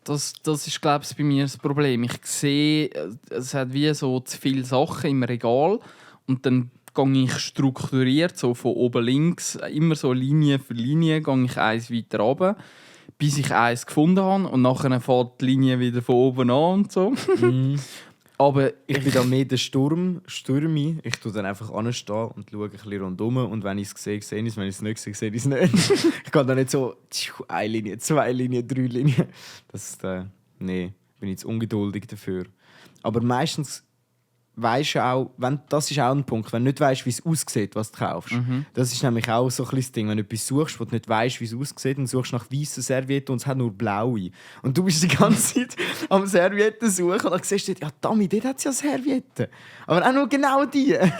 Das ist, glaube ich, bei mir das Problem. Ich sehe, es hat wie so zu viele Sachen im Regal und dann gehe ich strukturiert, so von oben links, immer so Linie für Linie, gehe ich eins weiter runter, bis ich eins gefunden habe und nachher fährt die Linie wieder von oben an und so. Aber ich bin da mehr der Stürmi. Ich tue dann einfach anstehen und schaue ein bisschen rundherum und wenn ich es sehe, sehe ich es, wenn ich es nicht sehe, sehe ich es nicht. Ich gehe da nicht so 1 Linie, 2 Linien, 3 Linien. Nee, bin ich zu ungeduldig dafür. Aber meistens weisst du auch, das ist auch ein Punkt, wenn du nicht weisst, wie es aussieht, was du kaufst. Das ist nämlich auch so ein kleines Ding, wenn du etwas suchst, wo du nicht weisst, wie es aussieht, dann suchst du nach weißen Servietten und es hat nur blaue. Und du bist die ganze Zeit am Servietten suchen und dann siehst du, ja, Dami, dort hat es ja Servietten. Aber auch nur genau die. Also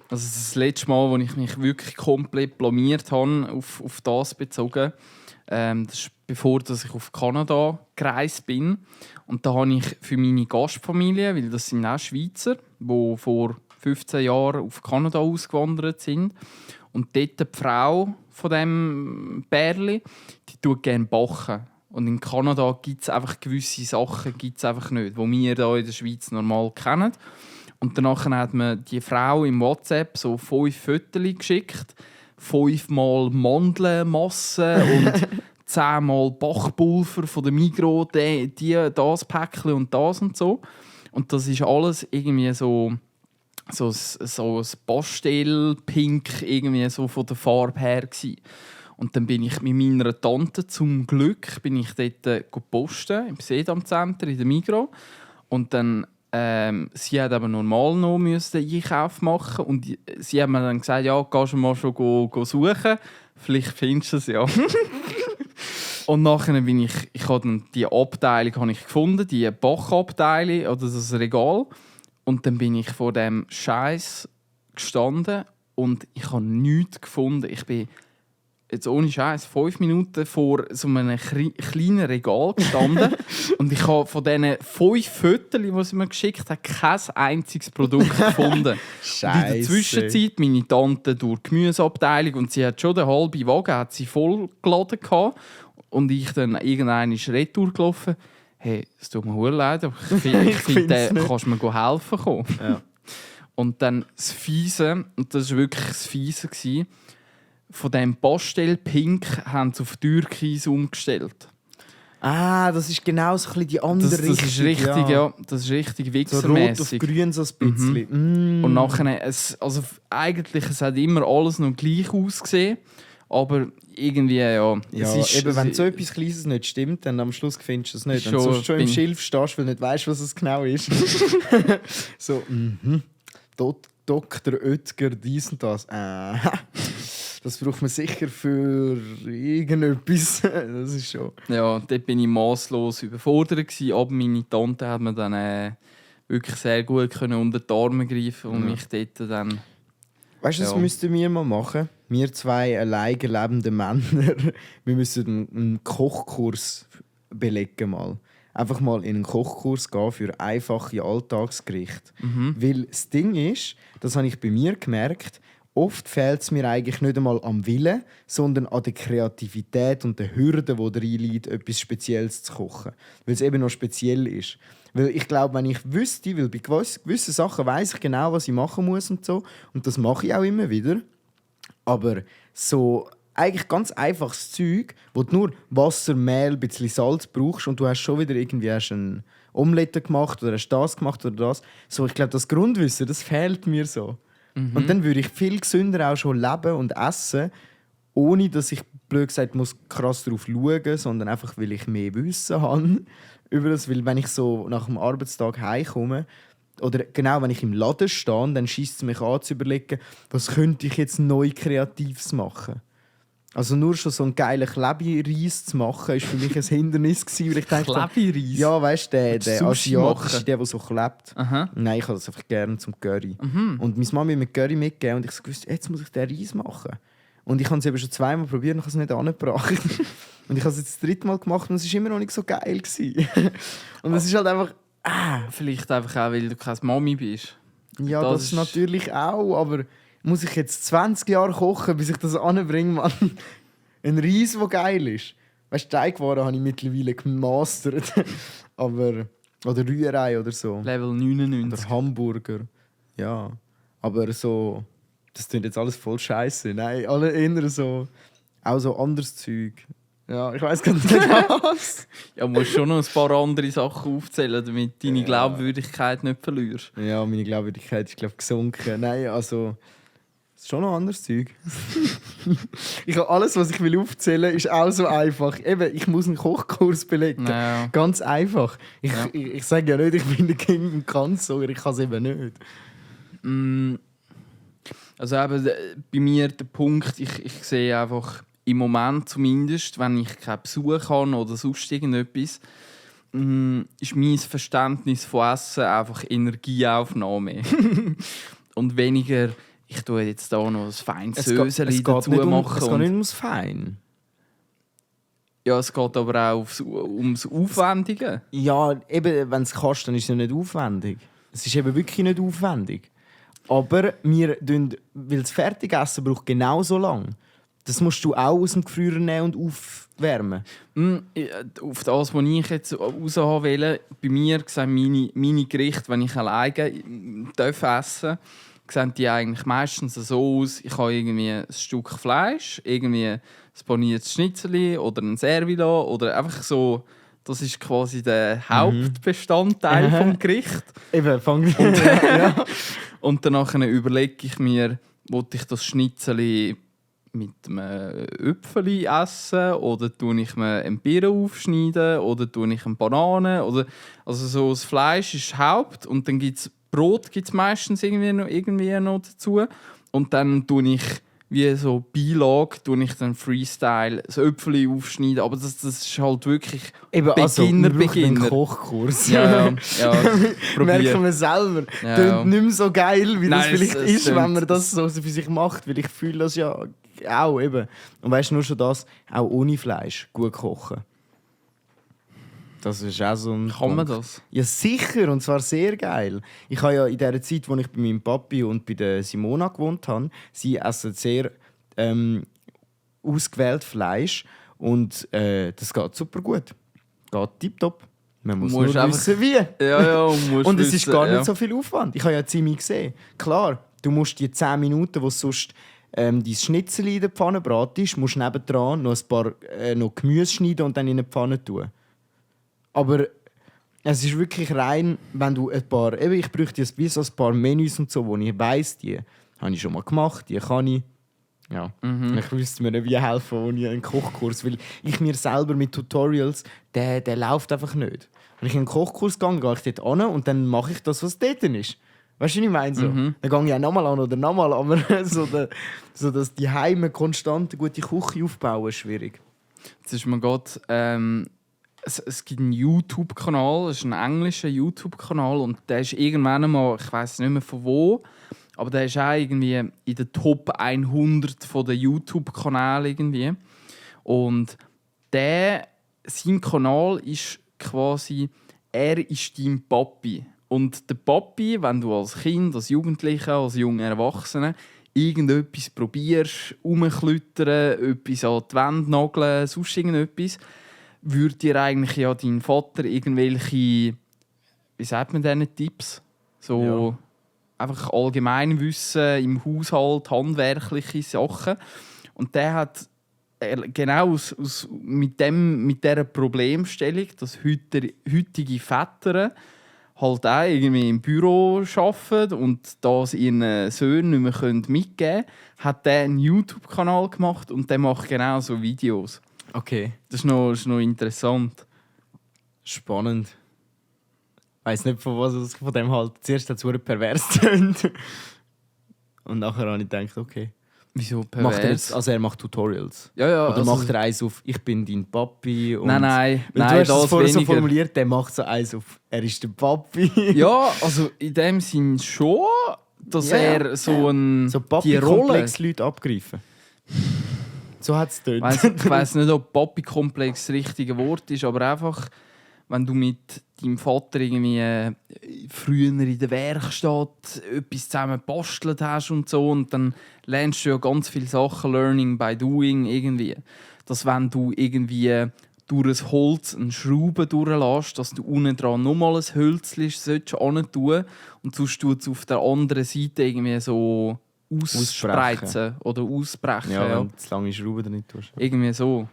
das letzte Mal, als ich mich wirklich komplett blamiert habe, auf das bezogen, das ist bevor ich auf Kanada gereist bin. Und da habe ich für meine Gastfamilie, weil das sind auch Schweizer, die vor 15 Jahren auf Kanada ausgewandert sind. Und dort die Frau von diesem Bärli, die tut gerne backen. Und in Kanada gibt es einfach gewisse Sachen, gibt's einfach nicht, die wir hier in der Schweiz normal kennen. Und danach hat mir die Frau im WhatsApp so 5 Fotos geschickt. 5-mal Mandelmasse und 10-mal Backpulver von der Migros, das Päckchen und das und so. Und das ist alles irgendwie so ein Pastellpink irgendwie so von der Farbe her gewesen. Und dann bin ich mit meiner Tante zum Glück dort posten im Seedam-Center in der Migros. Und dann sie hat aber normal noch Einkauf machen und sie hat mir dann gesagt, ja, gehst du mal schon go suchen, vielleicht findest du es ja. Und nachher bin ich habe dann die Abteilung gefunden, die Bachabteilung oder das Regal. Und dann bin ich vor dem Scheiß gestanden und ich habe nichts gefunden. Ich bin jetzt ohne Scheiß 5 Minuten vor so einem kleinen Regal gestanden und ich habe von diesen 5 Fotos, die sie mir geschickt hat, kein einziges Produkt gefunden. Scheiße. Und in der Zwischenzeit meine Tante durch die Gemüseabteilung und sie hat schon den halben Wagen hat sie vollgeladen gehabt. Und ich dann irgendwann retour gelaufen. Hey, es tut mir verdammt leid, aber ich finde, kannst du mir helfen kommen? Ja. Und dann das Fiese, und das war wirklich das Fiese, von diesem Pastell-Pink haben sie auf Türkis umgestellt. Ah, das ist genau so ein bisschen die andere Das Richtung. ist richtig, ja. Das ist richtig So rot auf wichsermässig. grün so ein bisschen. Und nachher, eigentlich, es hat immer alles noch gleich ausgesehen, aber irgendwie, ja. Ja, eben, wenn so etwas Kleines nicht stimmt, dann am Schluss findest du es nicht. Wenn du schon im Schilf stehst, weil du nicht weißt, was es genau ist. So, Dr. Oetker, dies und das. Das braucht man sicher für irgendetwas. Das ist schon... Ja, dort bin ich masslos überfordert gewesen, aber meine Tante hat mir dann wirklich sehr gut können unter die Arme greifen und mich dort dann... Weißt du, das müssten wir mal machen? Wir zwei alleine lebende Männer. Wir müssen einen Kochkurs belegen mal. Einfach mal in einen Kochkurs gehen für einfache Alltagsgerichte. Weil das Ding ist, das habe ich bei mir gemerkt, oft fehlt es mir eigentlich nicht einmal am Willen, sondern an der Kreativität und der Hürde, die darin liegt, etwas Spezielles zu kochen. Weil es eben noch speziell ist. Weil ich glaube, wenn ich wüsste, weil bei gewissen Sachen weiss ich genau, was ich machen muss und so. Und das mache ich auch immer wieder. Aber so eigentlich ganz einfaches Zeug, wo du nur Wasser, Mehl, ein bisschen Salz brauchst und du hast schon wieder irgendwie eine Omelette gemacht oder hast das gemacht oder das. So, ich glaube, das Grundwissen, das fehlt mir so. Und dann würde ich viel gesünder auch schon leben und essen, ohne dass ich, blöd gesagt, muss krass darauf schauen, sondern einfach, weil ich mehr Wissen habe über das. Weil wenn ich so nach dem Arbeitstag heimkomme, oder genau, wenn ich im Laden stehe, dann schießt es mich an, zu überlegen, was könnte ich jetzt neu Kreatives machen. Also nur schon so einen geilen Klebi-Reis zu machen, war für mich ein Hindernis gewesen, weil ich dachte, Klebi-Reis? ja, weißt du, der Sushi asiatische, machen? der so klebt. Aha. Nein, ich habe das einfach gerne zum Curry. Und meine Mama hat mir Curry mitgegeben und ich so gewusst, jetzt muss ich den Reis machen. Und ich habe es eben schon zweimal probiert und habe es nicht angebracht. Und ich habe es jetzt das dritte Mal gemacht und es war immer noch nicht so geil gewesen. Und es ist halt einfach... Vielleicht einfach auch, weil du keine Mami bist. Ja, das ist natürlich auch, aber muss ich jetzt 20 Jahre kochen, bis ich das anbringe, Mann? Ein Reis, der geil ist. Weißt du, Teigwaren habe ich mittlerweile gemastert. Aber... Oder Rührei oder so. Level 99. Oder Hamburger. Ja. Aber so... Das klingt jetzt alles voll scheiße. Nein, alle eher so... Auch so anderes Zeug. Ja, ich weiss gar nicht was. Ja, musst schon noch ein paar andere Sachen aufzählen, damit deine Glaubwürdigkeit nicht verlierst. Ja, meine Glaubwürdigkeit ist, glaube ich, gesunken. Nein, also... Es ist schon noch anderes Zeug. Ich habe alles, was ich will aufzählen, ist auch so einfach. Eben, ich muss einen Kochkurs belegen. Ja. Ganz einfach. Ich sage ja nicht, ich bin der King und kann es, sondern ich kann es eben nicht. Also eben, bei mir der Punkt, ich sehe einfach im Moment zumindest, wenn ich keinen Besuch habe oder sonst irgendetwas, ist mein Verständnis von Essen einfach Energieaufnahme. Und weniger, ich tue jetzt da noch ein feines Söseli dazu machen. Es geht nicht ums Fein. Ja, es geht aber auch ums Aufwendige. Ja, eben, wenn es kannst, dann ist es ja nicht aufwendig. Es ist eben wirklich nicht aufwendig. Aber wir tun, weil das Fertigessen braucht genauso lang. Das musst du auch aus dem Gefrierer nehmen und aufwärmen. Auf das, was ich jetzt raus will, bei mir sehen meine Gerichte, wenn ich alleine essen darf, sehen die eigentlich meistens so aus, ich habe irgendwie ein Stück Fleisch, irgendwie ein paniertes Schnitzel oder ein Servilo oder einfach so, das ist quasi der Hauptbestandteil vom Gericht. Eben, fang Und danach überlege ich mir, will ich das Schnitzel mit einem Äpfel essen oder tue ich mir einen Birnen aufschneiden oder tue ich eine Banane oder also so das Fleisch ist Haupt und dann gibt's Brot meistens irgendwie noch dazu und dann tue ich wie so Beilage dann Freestyle das Äpfel aufschneiden, aber das ist halt wirklich Beginner. Kochkurs. Ja. Merken wir selber. Ja. Tönt nicht mehr so geil, wie das vielleicht es ist, tönt- wenn man das so für sich macht, weil ich fühle das ja auch eben. Und weißt du, nur schon das, auch ohne Fleisch gut kochen. Das ist auch so ein Kann man Punkt. das? Ja, sicher, und zwar sehr geil. Ich habe ja in der Zeit, als ich bei meinem Papi und bei der Simona gewohnt habe, sie essen sehr ausgewählt Fleisch und das geht super gut. Geht tipptopp. Man muss nur wissen, wie. Ja, Und es ist gar nicht so viel Aufwand. Ich habe ja ziemlich gesehen. Klar, du musst die 10 Minuten, die es sonst dein Schnitzel in der Pfanne bratest, musst du nebendran noch ein paar noch Gemüse schneiden und dann in eine Pfanne tun. Aber es ist wirklich rein, wenn du ein paar... Eben, ich bräuchte jetzt bis ein paar Menüs und so, wo ich weiss, die habe ich schon mal gemacht, die kann ich. Ja. Ich wüsste mir nicht, wie helfen ohne einen Kochkurs, weil ich mir selber mit Tutorials, der läuft einfach nicht. Wenn ich in einen Kochkurs gehe, gehe ich dort an und dann mache ich das, was dort ist. Weißt du, was ich meine? So. Dann gehe ich auch nochmal an oder nochmal, aber so dass die Heime konstant eine gute Küche aufbauen, ist schwierig. Jetzt ist mir gerade... Es gibt einen YouTube-Kanal, es ist ein englischer YouTube-Kanal und der ist irgendwann einmal, ich weiß nicht mehr von wo, aber der ist auch irgendwie in der Top 100 von den YouTube-Kanälen irgendwie. Und sein Kanal ist quasi, er ist dein Papi. Und der Papi, wenn du als Kind, als Jugendlicher, als junger Erwachsener irgendetwas probierst, rumklüttern, etwas an die Wand nageln, sonst irgendetwas, würde dir eigentlich ja dein Vater irgendwelche, wie sagt man diesen Tipps? So einfach Allgemeinwissen im Haushalt, handwerkliche Sachen. Und der hat genau mit dieser Problemstellung, dass heutige Väter halt auch irgendwie im Büro arbeiten und das ihren Söhnen nicht mehr mitgeben können, hat der einen YouTube-Kanal gemacht und der macht genau so Videos. Okay. Das ist noch interessant. Spannend. Ich weiss nicht, von was es von dem halt zuerst dazu pervers tönt. Und nachher habe ich gedacht, okay. Wieso pervers? Er macht Tutorials. Ja, oder macht er eins auf «Ich bin dein Papi». Und nein, du hast es vorher so weniger. formuliert, der macht so eins auf «Er ist der Papi». Ja, also in dem Sinn schon, dass er so ein... So die Rolle... Papi-Komplex-Leute abgreifen. So hat es dort. Ich weiss nicht, ob Papi-Komplex das richtige Wort ist, aber einfach, wenn du mit deinem Vater irgendwie früher in der Werkstatt etwas zusammen gebastelt hast und so, und dann lernst du ja ganz viele Sachen, Learning by Doing irgendwie. Dass wenn du irgendwie durch ein Holz eine Schraube durchlässt, dass du unten dran nochmal ein Hölzchen hin tun und sonst tut es auf der anderen Seite irgendwie so ausspreizen oder ausbrechen. Ja, wenn du zu lange Schrauben nicht tust. Irgendwie so.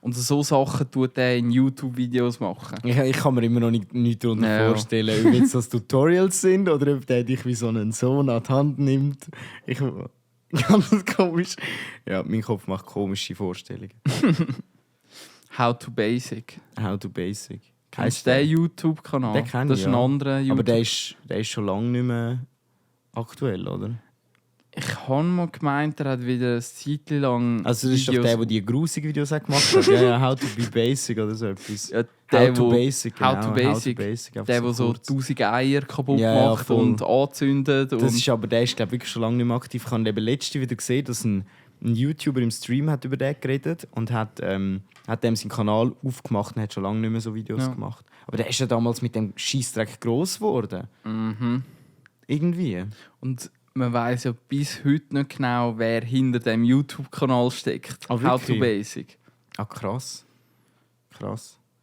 Und so Sachen tut er in YouTube-Videos machen. Ich kann mir immer noch nicht darunter vorstellen, ob jetzt das Tutorials sind oder ob der dich wie so einen Sohn an die Hand nimmt. Ganz komisch. Ja, mein Kopf macht komische Vorstellungen. How to Basic. How to Basic. Kennst du den YouTube-Kanal? Den kenne ich, das ist ein anderer YouTube. Aber der ist schon lange nicht mehr aktuell, oder? Ich habe mal gemeint, er hat wieder ein Zeitchen lang. Also, das ist doch der die grusigen Videos auch gemacht hat. Ja, How to be Basic oder so etwas. Ja, How to Basic. Der so 1000 Eier kaputt macht und anzündet. Der ist glaube ich wirklich schon lange nicht mehr aktiv. Ich habe eben letzte wieder gesehen, dass ein YouTuber im Stream hat über den geredet und hat dem seinen Kanal aufgemacht und hat schon lange nicht mehr so Videos gemacht. Aber der ist ja damals mit dem Scheissdreck gross geworden. Mhm. Irgendwie. Und man weiss ja bis heute nicht genau, wer hinter dem YouTube-Kanal steckt. How to Basic. Ah, krass.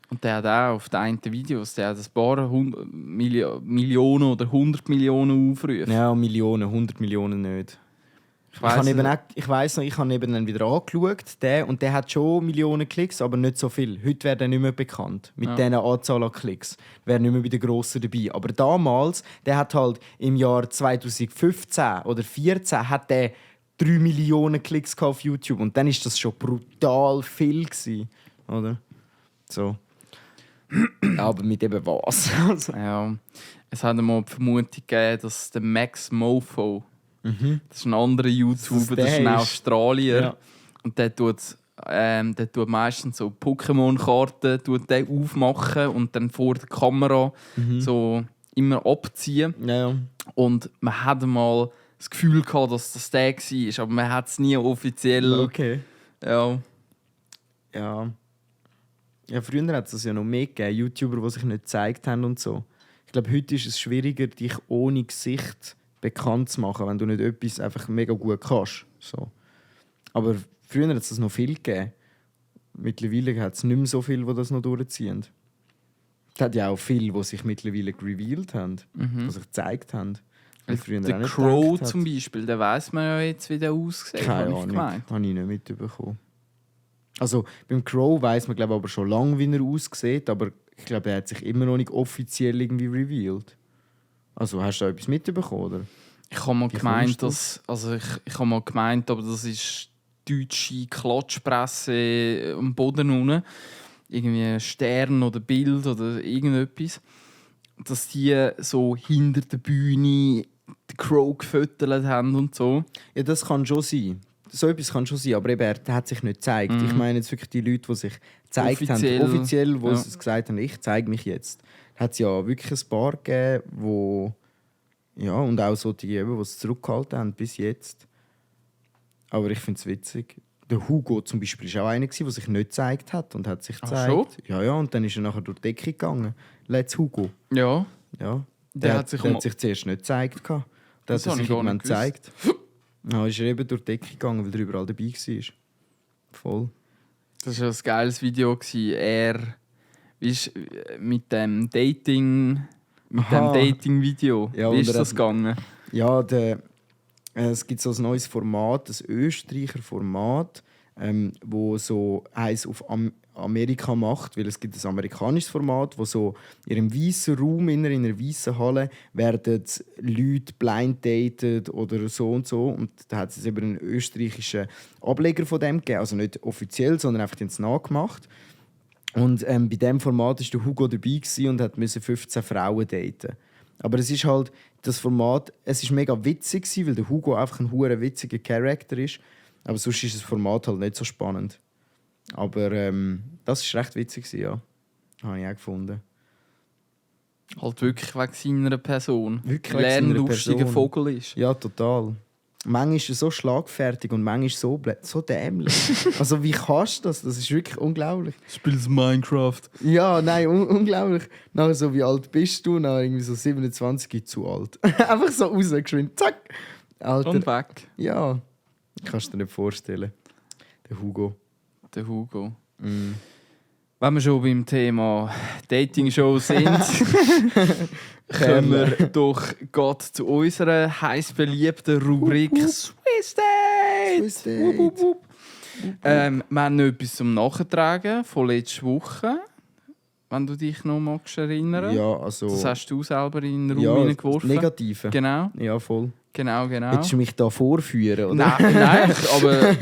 Und der hat auch auf den einen Videos, der hat ein paar Millionen oder 100 Millionen Aufrufe. Ja, Millionen, 100 Millionen nicht. Ich weiss noch, ich habe eben dann wieder angeschaut, und der hat schon Millionen Klicks, aber nicht so viel. Heute wäre er nicht mehr bekannt, mit dieser Anzahl an Klicks. Wäre nicht mehr bei den Grossen dabei. Aber damals, der hat halt im Jahr 2015 oder 2014 hat der 3 Millionen Klicks auf YouTube. Und dann war das schon brutal viel gewesen, oder? So. Aber mit eben was? Ja, es hat einmal die Vermutung gegeben, dass der Max Mofo, das ist ein anderer YouTuber, das ist ein Australier. Ja. Und der tut meistens so Pokémon-Karten aufmachen und dann vor der Kamera so immer abziehen. Ja. Und man hatte mal das Gefühl gehabt, dass das der war, aber man hat es nie offiziell. Okay. Ja. Ja, früher hat es ja noch mehr gegeben, YouTuber, die sich nicht gezeigt haben und so. Ich glaube, heute ist es schwieriger, dich ohne Gesicht bekannt zu machen, wenn du nicht etwas einfach mega gut kannst. So. Aber früher hat es das noch viel gegeben. Mittlerweile hat es nicht mehr so viele, die das noch durchziehen. Es hat ja auch viele, die sich mittlerweile revealed haben, die sich gezeigt haben. ich früher Der auch nicht Crow gedacht zum Beispiel, der weiss man ja jetzt, wie der aussieht. Keine habe ich Ahnung, gemeint. habe ich nicht mitbekommen. Also beim Crow weiss man glaube aber schon lange, wie er aussieht, aber ich glaube, er hat sich immer noch nicht offiziell irgendwie revealed. Also hast du da etwas mitbekommen, oder? Ich habe mal Wie gemeint, kommst ich habe mal gemeint, aber das ist deutsche Klatschpresse am Boden unten. Irgendwie ein Stern oder Bild oder irgendetwas. Dass die so hinter der Bühne den Crow gefüttert haben und so. Ja, das kann schon sein. So etwas kann schon sein, aber eben, er hat sich nicht gezeigt. Ich meine jetzt wirklich die Leute, die sich gezeigt Offiziell, haben, offiziell, wo ja. sie gesagt haben, ich zeige mich jetzt. Hat es ja wirklich ein paar gegeben, wo ja, und auch so die, die es zurückgehalten haben bis jetzt. Aber ich finde es witzig. Der Hugo zum Beispiel war auch einer, der sich nicht gezeigt hat und hat sich gezeigt. schon? Ja, ja, und dann ist er nachher durch die Decke gegangen. Let's Hugo. Ja, Ja. Der hat sich zuerst nicht gezeigt. Dann hat Das er habe sich ich gar irgendwann nicht gewusst. gezeigt. Dann ist er eben durch die Decke gegangen, weil er überall dabei war. Voll. das war ein geiles Video. Er ist mit dem Dating. Mit Aha. dem Dating-Video. Ja, Wie und ist er das hat- gegangen? Ja, es gibt so ein neues Format, ein Österreicher Format, wo so eins auf Amerika macht, weil es gibt ein amerikanisches Format, wo so in einem weißen Raum, in einer weißen Halle, werden Leute blind dated oder so und so. Und da hat es eben einen österreichischen Ableger von dem gegeben, also nicht offiziell, sondern einfach den nachgemacht. Und bei diesem Format war der Hugo dabei und musste 15 Frauen daten. Aber es ist halt, das Format, es ist mega witzig gewesen, weil der Hugo einfach ein hure witziger Charakter ist. Aber sonst ist das Format halt nicht so spannend. Aber das war recht witzig gewesen, ja. Habe ich auch gefunden. Halt wirklich wegen seiner Person. Wirklich Weil wegen er ein seiner lustiger Person. Vogel ist. Ja, total. Manchmal ist er so schlagfertig und manchmal so dämlich. Also wie kannst du das? Das ist wirklich unglaublich. Spielst Minecraft. Ja, nein, unglaublich. Nachher so, wie alt bist du? Nachher irgendwie so 27, zu alt. Einfach so rausgeschwind, zack. Alter. Und weg. Ja, kannst du dir nicht vorstellen. Der Hugo. Der Hugo. Mm. Wenn wir schon beim Thema Dating-Show sind, kommen wir doch gerade zu unserer heiß beliebten Rubrik Swiss Date. Swiss Date. Wup, wup, wup. Wir haben noch etwas zum Nachtragen von letzter Woche, wenn du dich noch magst erinnern. Ja, also... Das hast du selber in den Raum ja, hineingeworfen. Negative. Genau, Ja, voll. genau. Willst du mich da vorführen, oder? Nein, aber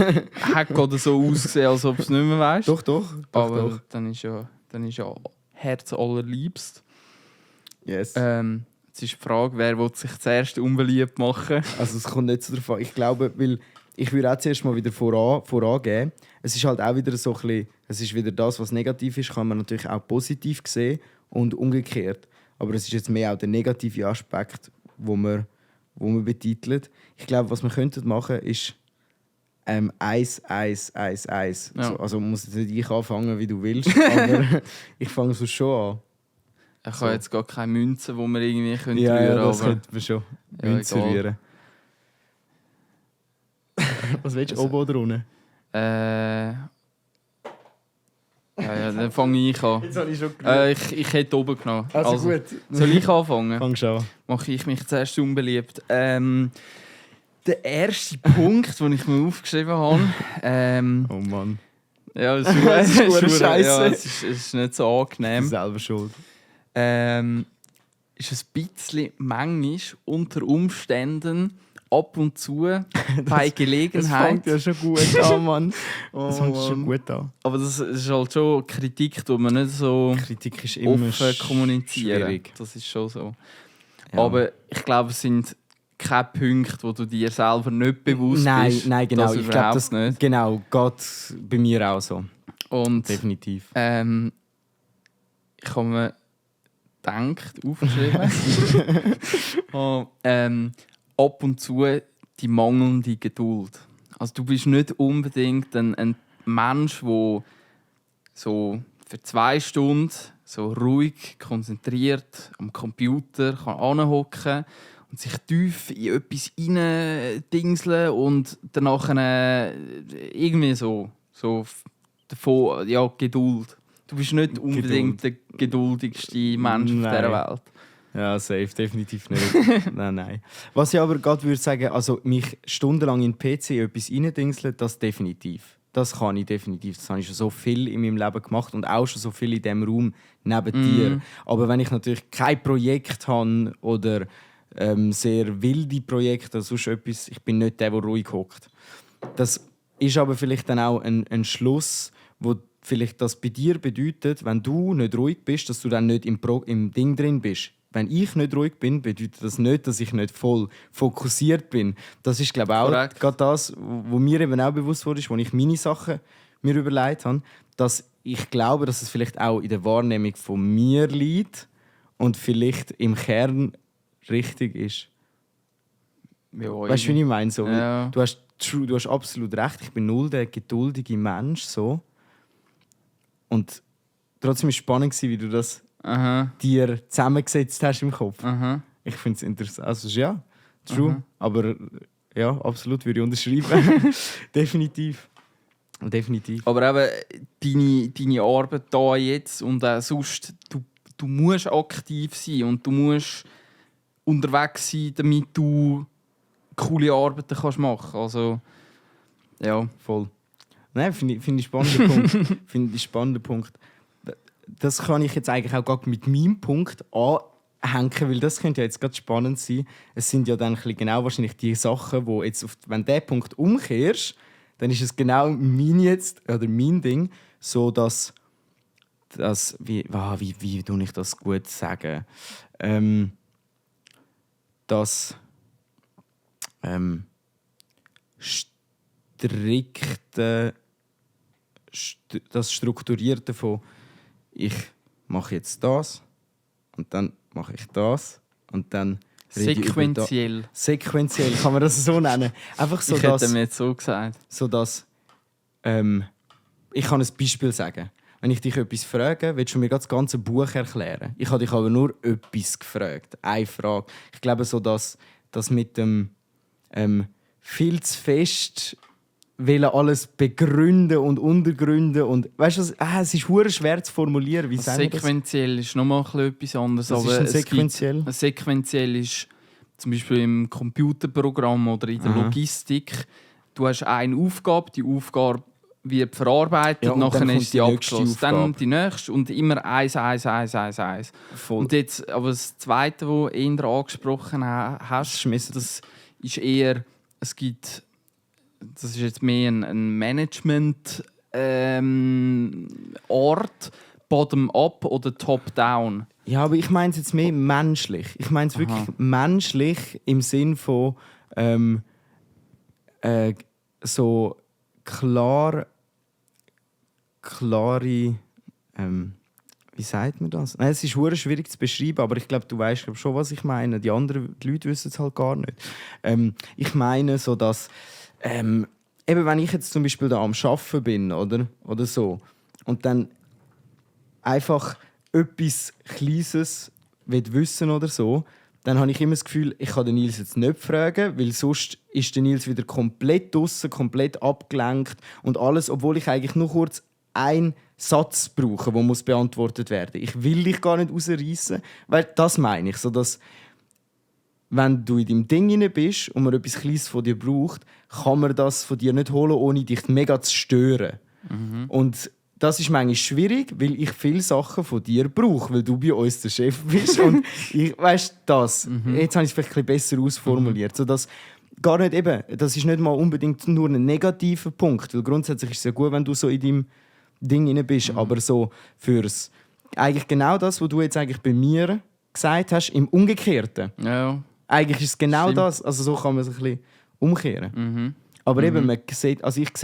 hat gerade so ausgesehen, als ob du es nicht mehr weißt. Doch. Aber Doch. dann ist ja Herz allerliebst. Yes. Jetzt ist die Frage, wer will sich zuerst unbeliebt machen? Also es kommt nicht so drauf an. Ich glaube, weil ich würde auch zuerst mal wieder vorangehen. Es ist halt auch wieder so ein bisschen, es ist wieder das, was negativ ist, kann man natürlich auch positiv sehen und umgekehrt. Aber es ist jetzt mehr auch der negative Aspekt, wo man betitelt. Ich glaube, was wir könnten machen, ist Eis. Ja. So, also muss jetzt nicht ich anfangen, wie du willst, aber ich fange so schon an. Ich habe So. jetzt gar keine Münzen, die wir irgendwie rühren Ja, können. das aber könnten wir schon. Ja, Münze egal. rühren. Was willst du, Also- oben oder unten? Ja, dann fange ich an. Jetzt habe ich schon Ich hätte oben genommen. Also gut. Soll ich anfangen? Fang schon an. Mache ich mich zuerst unbeliebt. Der erste Punkt, den ich mir aufgeschrieben habe, Oh Mann. ja, es Das ist verdammt scheisse. ja, es ist nicht so angenehm. Selber schuld. Ist ein bisschen manchmal unter Umständen ab und zu bei Das Gelegenheit. fängt ja schon gut an, Mann. Oh, Das fängt schon Mann. gut an. Aber das ist halt schon Kritik, die man nicht so Kritik ist immer offen kommunizieren. schwierig. Das ist schon so. Ja. Aber ich glaube, es sind keine Punkte, wo du dir selber nicht bewusst Nein, bist. nein, genau. Das Ich glaube, überhaupt das nicht. genau, geht bei mir auch so. Und Definitiv. ich habe mir gedacht, aufgeschrieben, ab und zu die mangelnde Geduld. Also du bist nicht unbedingt ein Mensch, der so für 2 Stunden so ruhig, konzentriert am Computer kann anhocken und sich tief in etwas reindingseln und danach irgendwie so davon, ja, Geduld. Du bist nicht unbedingt der geduldigste Mensch auf dieser Nein. Welt. Ja, safe, definitiv nicht. Nein. Was ich aber gerade würde sagen, also mich stundenlang in den PC etwas reindingseln, das definitiv. Das kann ich definitiv. Das habe ich schon so viel in meinem Leben gemacht und auch schon so viel in diesem Raum neben dir. Aber wenn ich natürlich kein Projekt habe oder sehr wilde Projekte oder sonst etwas, ich bin nicht der ruhig hockt. Das ist aber vielleicht dann auch ein Schluss, wo vielleicht das bei dir bedeutet, wenn du nicht ruhig bist, dass du dann nicht im Ding drin bist. Wenn ich nicht ruhig bin, bedeutet das nicht, dass ich nicht voll fokussiert bin. Das ist, glaube ich, auch gerade das, was mir eben auch bewusst wurde, als ich meine Sachen mir überlegt habe, dass ich glaube, dass es vielleicht auch in der Wahrnehmung von mir liegt und vielleicht im Kern richtig ist. Ja, weißt du, wie ich meine? So, ja. du hast absolut recht, ich bin null der geduldige Mensch. So. Und trotzdem war es spannend, wie du das dir zusammengesetzt hast im Kopf. Aha. Ich finde es interessant. Also ja, true. Aber ja, absolut würde ich unterschreiben. Definitiv. Aber eben deine Arbeit da jetzt und auch sonst, du musst aktiv sein und du musst unterwegs sein, damit du coole Arbeiten kannst machen. Also, ja. Voll. Nein, finde ich spannender Punkt. Finde ich spannender Punkt. Das kann ich jetzt eigentlich auch gerade mit meinem Punkt anhängen, weil das könnte ja jetzt gerade spannend sein. Es sind ja dann genau wahrscheinlich die Sachen, wo jetzt wenn du diesen Punkt umkehrst, dann ist es genau mein Ding, so dass wie tue ich das gut sagen? Das das Strukturierte von ich mache jetzt das und dann mache ich das und dann Sequenziell. Sequenziell kann man das so nennen. Einfach so, ich hätte mir jetzt so gesagt. So dass ich kann ein Beispiel sagen. Wenn ich dich etwas frage, willst du mir das ganze Buch erklären. Ich habe dich aber nur etwas gefragt. Eine Frage. Ich glaube, so dass das mit dem viel zu fest alles begründen und untergründen und weißt du, es ist hure schwer zu formulieren. Wie sagen wir das? Sequenziell ist nochmal etwas anderes. Was ist sequenziell? Sequenziell ist zum Beispiel im Computerprogramm oder in der Logistik. Du hast eine Aufgabe, die Aufgabe wird verarbeitet, ja, nachher ist die abgeschlossen. Dann Dann die nächste und immer eins. Voll. Und jetzt, aber das Zweite, was du eher angesprochen hast, das ist eher, es gibt, das ist jetzt mehr ein Management Ort, Bottom-up oder Top-down. Ja, aber ich meine es jetzt mehr menschlich. Ich meine es wirklich menschlich im Sinn von so klare wie sagt man das? Nein, es ist hure schwierig zu beschreiben, aber ich glaube, du weißt schon, was ich meine. Die Leute wissen es halt gar nicht. Ich meine so, dass eben wenn ich jetzt zum Beispiel da am Arbeiten bin oder so und dann einfach etwas Kleines wissen oder so, dann habe ich immer das Gefühl, ich kann den Nils jetzt nicht fragen, weil sonst ist der Nils wieder komplett draussen, komplett abgelenkt und alles, obwohl ich eigentlich nur kurz einen Satz brauche, der muss beantwortet werden. Ich will dich gar nicht rausreißen, weil das meine ich, so dass wenn du in deinem Ding rein bist und man etwas Kleines von dir braucht, kann man das von dir nicht holen, ohne dich mega zu stören. Und das ist manchmal schwierig, weil ich viele Sachen von dir brauche, weil du bei uns der Chef bist. Und ich weißt das. Jetzt habe ich es vielleicht ein bisschen besser ausformuliert. So dass gar nicht eben, das ist nicht mal unbedingt nur ein negativer Punkt, weil grundsätzlich ist es ja gut, wenn du so in deinem Ding rein bist, aber so fürs eigentlich genau das, was du jetzt eigentlich bei mir gesagt hast, im Umgekehrten. Ja. Eigentlich ist es genau das, also so kann man es ein bisschen umkehren. Aber eben, ich sehe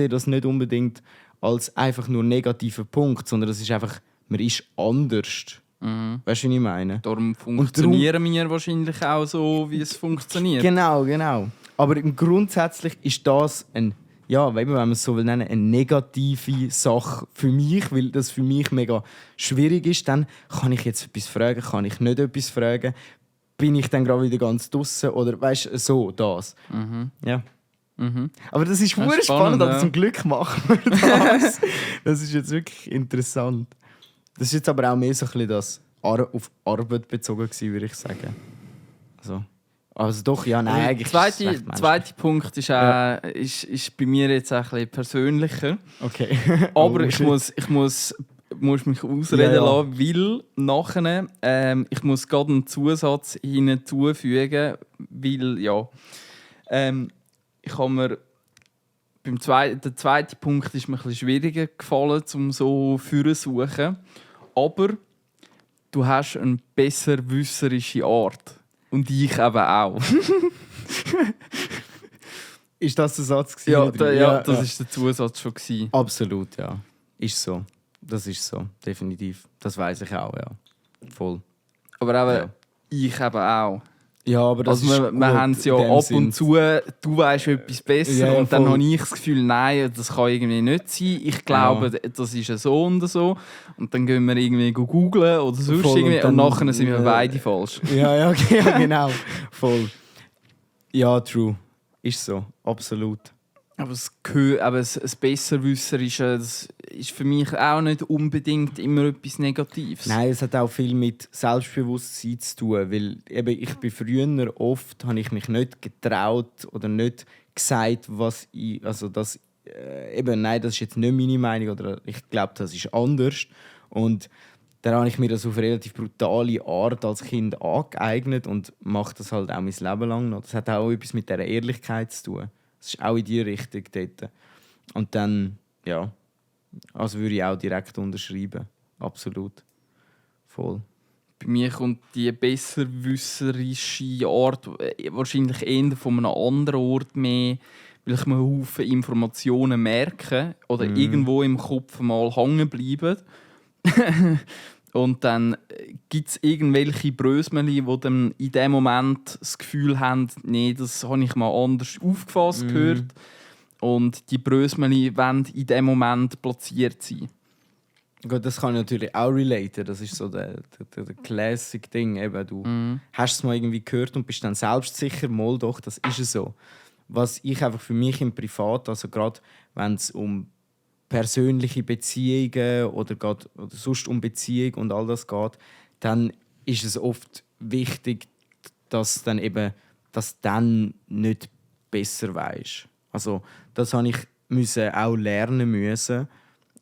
das nicht unbedingt als einfach nur negativer Punkt, sondern es ist einfach, man ist anders. Weißt du, was ich meine? Darum funktionieren wir wahrscheinlich auch so, wie es funktioniert. Genau. Aber grundsätzlich ist das wenn man es so will nennen, eine negative Sache für mich, weil das für mich mega schwierig ist. Dann kann ich jetzt etwas fragen, kann ich nicht etwas fragen? Bin ich dann gerade wieder ganz draussen oder weißt du, so das. Ja. Aber das ist wirklich spannend, aber zum Glück machen wir das. Das ist jetzt wirklich interessant. Das ist jetzt aber auch mehr so ein bisschen das auf Arbeit bezogen gewesen, würde ich sagen. Also doch, ja, nein, eigentlich ist es recht zweite Punkt ist, ist bei mir jetzt auch ein bisschen persönlicher. Okay. Aber Oh, ich shit. muss mich ausreden Ja. lassen, weil nachher ich muss gerade einen Zusatz hinzufügen, weil ja ich habe mir der zweite Punkt ist mir ein bisschen schwieriger gefallen, um so zu suchen. Aber du hast eine besserwisserische Art. Und ich eben auch. Ist das der Satz gewesen? Ja, oder? das war der Zusatz schon gewesen. Absolut, ja. Ist so. Das ist so, definitiv. Das weiß ich auch, ja. Voll. Aber eben, Ja. ich eben auch. Ja, aber das Also ist wir gut haben es ja in dem ab Sinn. und zu, du weißt etwas besser Ja, ja, und dann voll. habe ich das Gefühl, nein, das kann irgendwie nicht sein. Ich glaube, das ist ja so und so. Und dann gehen wir irgendwie googlen oder sonst Voll, irgendwie und und dann, nachher sind wir beide falsch. Ja, okay, ja, genau. Voll. Ja, true. Ist so, absolut. Aber das Besserwisserische, das ist für mich auch nicht unbedingt immer etwas Negatives. Nein, es hat auch viel mit Selbstbewusstsein zu tun, weil eben ich bin früher oft, habe ich mich nicht getraut oder nicht gesagt, was ich, also das, eben, nein, das ist jetzt nicht meine Meinung oder ich glaube, das ist anders. Und dann habe ich mir das auf eine relativ brutale Art als Kind angeeignet und mache das halt auch mein Leben lang noch. Das hat auch etwas mit dieser Ehrlichkeit zu tun. Das ist auch in die Richtung dort. Und dann, ja, also würde ich auch direkt unterschreiben. Absolut. Voll. Bei mir kommt die besserwisserische Art wahrscheinlich eher von einem anderen Ort mehr, weil ich mir Haufen Informationen merke oder irgendwo im Kopf mal hängen bleiben. Und dann gibt es irgendwelche Brösmeli, die dann in dem Moment das Gefühl haben, nee, das habe ich mal anders aufgefasst gehört. Und die Brösmeli wollen in dem Moment platziert sein. Gut, das kann ich natürlich auch relaten. Das ist so der Classic-Ding. Eben, du hast es mal irgendwie gehört und bist dann selbstsicher, mal doch, das ist es so. Was ich einfach für mich im Privat, also gerade wenn es um persönliche Beziehungen oder sonst um Beziehung und all das geht, dann ist es oft wichtig, dass dann eben dass dann nicht besser weisst. Also das habe ich auch lernen müssen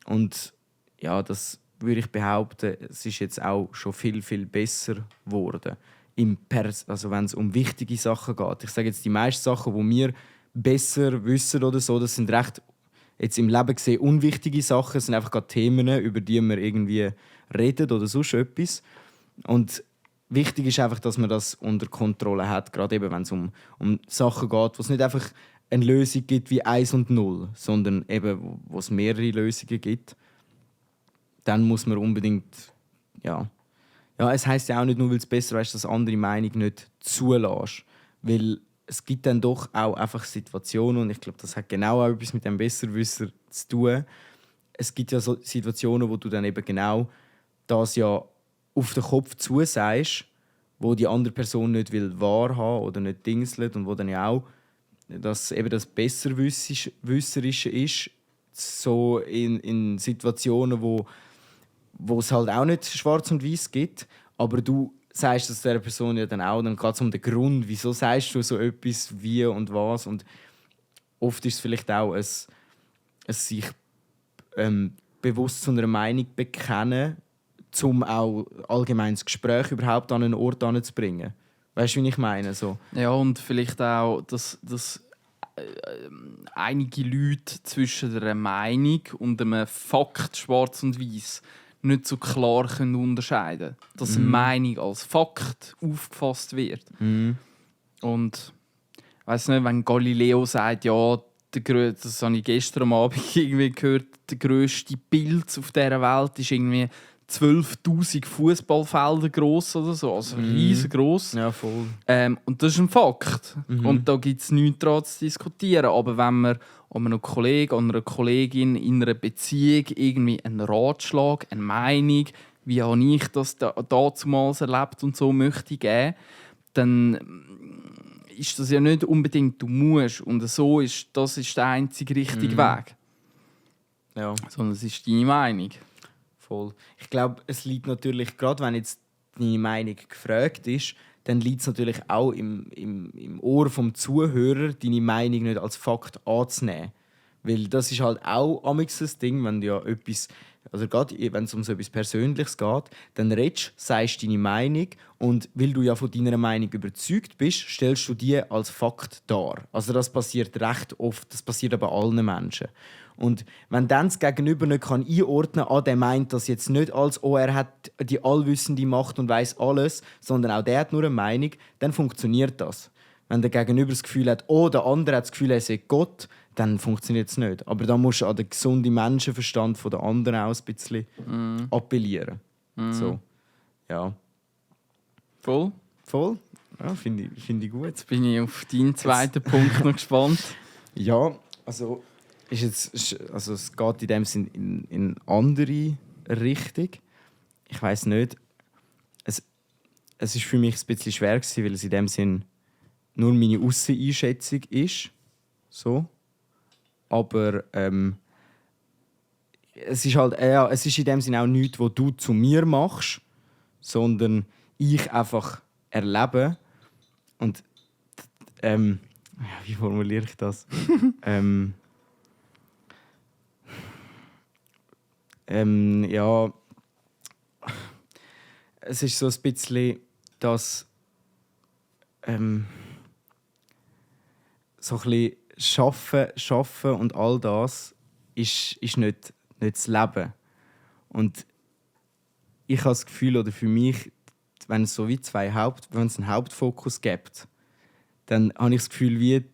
und ja, das würde ich behaupten, es ist jetzt auch schon viel, viel besser geworden. Also wenn es um wichtige Sachen geht. Ich sage jetzt, die meisten Sachen, die wir besser wissen oder so, das sind recht jetzt im Leben gesehen unwichtige Sachen. Es sind einfach gerade Themen, über die man irgendwie redet oder sonst etwas. Und wichtig ist einfach, dass man das unter Kontrolle hat, gerade eben, wenn es um Sachen geht, wo es nicht einfach eine Lösung gibt wie 1 und 0, sondern eben, wo es mehrere Lösungen gibt. Dann muss man unbedingt, ja, es heisst ja auch nicht nur, weil es besser ist, dass andere Meinung nicht zulässt. Weil es gibt dann doch auch einfach Situationen, und ich glaube, das hat genau auch etwas mit dem Besserwisser zu tun. Es gibt ja so Situationen, wo du dann eben genau das ja auf den Kopf zusagst, wo die andere Person nicht will wahrhaben oder nicht dingselt und wo dann ja auch das Besserwisserische ist, so in Situationen, wo es halt auch nicht schwarz und weiß gibt, aber du sagst das der Person ja dann auch, dann geht es um den Grund, wieso sagst du so etwas, wie und was, und oft ist es vielleicht auch ein sich bewusst zu einer Meinung bekennen, um auch allgemeines Gespräch überhaupt an einen Ort anzubringen. Weißt du, wie ich meine? So. Ja, und vielleicht auch, dass einige Leute zwischen einer Meinung und einem Fakt schwarz und weiß nicht so klar können unterscheiden können. Dass eine Meinung als Fakt aufgefasst wird. Und ich weiss nicht, wenn Galileo sagt, ja, das habe ich gestern am Abend irgendwie gehört, der grösste Pilz auf dieser Welt ist irgendwie 12'000 Fußballfelder gross oder so, also riesengroß. Ja, voll. Und das ist ein Fakt. Und da gibt es nichts daran zu diskutieren. Aber wenn man an einem Kollegen, an einer Kollegin in einer Beziehung irgendwie einen Ratschlag, eine Meinung, wie habe ich das damals erlebt und so möchte geben, dann ist das ja nicht unbedingt, du musst. Und so ist das ist der einzige richtige Weg. Ja. Sondern es ist deine Meinung. Voll. Ich glaube, es liegt natürlich, gerade wenn jetzt deine Meinung gefragt ist, dann liegt es natürlich auch im Ohr vom Zuhörer, deine Meinung nicht als Fakt anzunehmen. Weil das ist halt auch amigs das Ding, wenn du ja etwas, also gerade wenn es um so etwas Persönliches geht, dann redest, sagst deine Meinung und weil du ja von deiner Meinung überzeugt bist, stellst du die als Fakt dar. Also das passiert recht oft, das passiert aber allen Menschen. Und wenn dann das Gegenüber nicht kann einordnen kann, der meint das jetzt nicht als «Oh, er hat die allwissende Macht und weiß alles», sondern auch der hat nur eine Meinung, dann funktioniert das. Wenn der Gegenüber das Gefühl hat, «Oh, der andere hat das Gefühl, er sei Gott», dann funktioniert es nicht. Aber da musst du an den gesunden Menschenverstand der anderen auch ein bisschen appellieren. So. Ja. Voll. Voll? Ja, finde ich gut. Jetzt bin ich auf deinen zweiten Punkt noch gespannt. Ja, also, es geht in dem Sinn in eine andere Richtung. Ich weiß nicht. Es ist für mich ein bisschen schwer gewesen, weil es in dem Sinn nur meine Ausseneinschätzung ist. So. Aber es ist halt, es ist in dem Sinne auch nichts, was du zu mir machst, sondern ich einfach erlebe. Und wie formuliere ich das? Ja, es ist so ein bisschen, dass so ein bisschen Schaffen und all das ist nicht das Leben. Und ich habe das Gefühl, oder für mich, wenn es so wie wenn es einen Hauptfokus gibt, dann habe ich das Gefühl, wie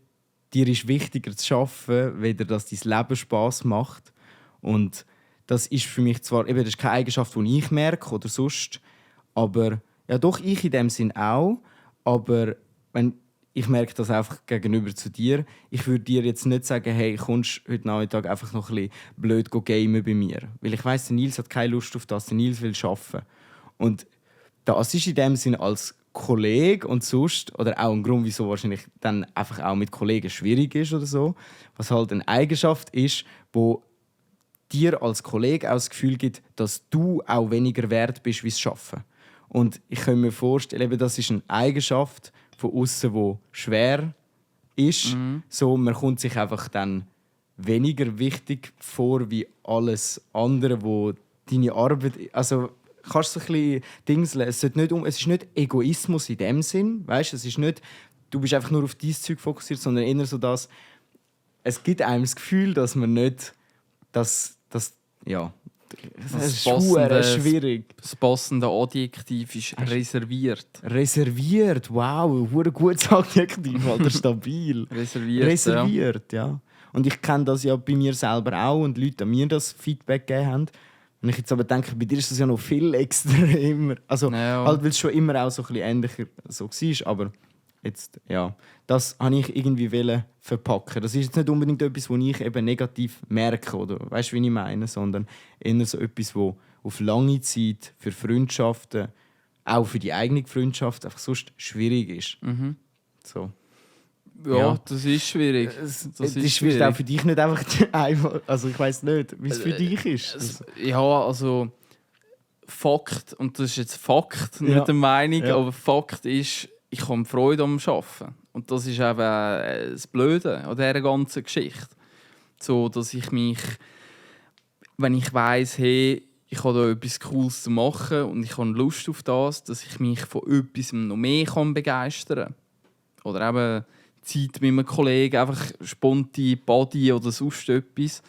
dir ist wichtiger zu arbeiten, weder dass dein Leben Spass macht. Und das ist für mich zwar, das ist keine Eigenschaft, die ich merke oder sonst, aber ja doch, ich in dem Sinn auch, aber wenn ich merke das einfach gegenüber zu dir. Ich würde dir jetzt nicht sagen, hey, kommst heute Nachmittag einfach noch ein bisschen blöd gamen bei mir. Weil ich weiss, der Nils hat keine Lust auf das, der Nils will arbeiten. Und das ist in dem Sinn als Kollege und sonst, oder auch ein Grund, wieso wahrscheinlich dann einfach auch mit Kollegen schwierig ist oder so, was halt eine Eigenschaft ist, wo dir als Kollege auch das Gefühl gibt, dass du auch weniger wert bist wie das Arbeiten. Und ich kann mir vorstellen, das ist eine Eigenschaft von außen, die schwer ist. So, man kommt sich einfach dann weniger wichtig vor wie alles andere, wo deine Arbeit... Also kannst du ein bisschen dingseln. Es ist nicht Egoismus in dem Sinn. Weißt? Es ist nicht, du bist einfach nur auf dieses Zeug fokussiert, sondern eher so, dass es gibt einem das Gefühl, dass man nicht... Das ist schwierig. Das passende Adjektiv ist reserviert. Reserviert, wow, ein gutes Adjektiv, Alter, stabil. Reserviert, ja. Und ich kenne das ja bei mir selber auch und Leute an mir das Feedback gegeben haben. Und ich jetzt aber denke, bei dir ist das ja noch viel extremer. Also, halt, weil es schon immer auch so ein bisschen ähnlicher so war, aber jetzt, ja, das wollte ich irgendwie verpacken. Das ist jetzt nicht unbedingt etwas, was ich eben negativ merke, oder weißt du, wie ich meine, sondern eher so etwas, das auf lange Zeit für Freundschaften, auch für die eigene Freundschaft, einfach sonst schwierig ist. So. Ja, das ist schwierig. Das ist schwierig. Auch für dich nicht einfach also ich weiss nicht, wie es für dich ist. Ja, also Fakt, und das ist jetzt Fakt, nicht eine Meinung, aber Fakt ist, ich habe Freude am Arbeiten. Und das ist eben das Blöde an dieser ganzen Geschichte. So, dass ich mich, wenn ich weiss, hey, ich habe da etwas Cooles zu machen und ich habe Lust auf das, dass ich mich von etwas noch mehr begeistern kann. Oder eben Zeit mit einem Kollegen, einfach spontan Body oder sonst etwas.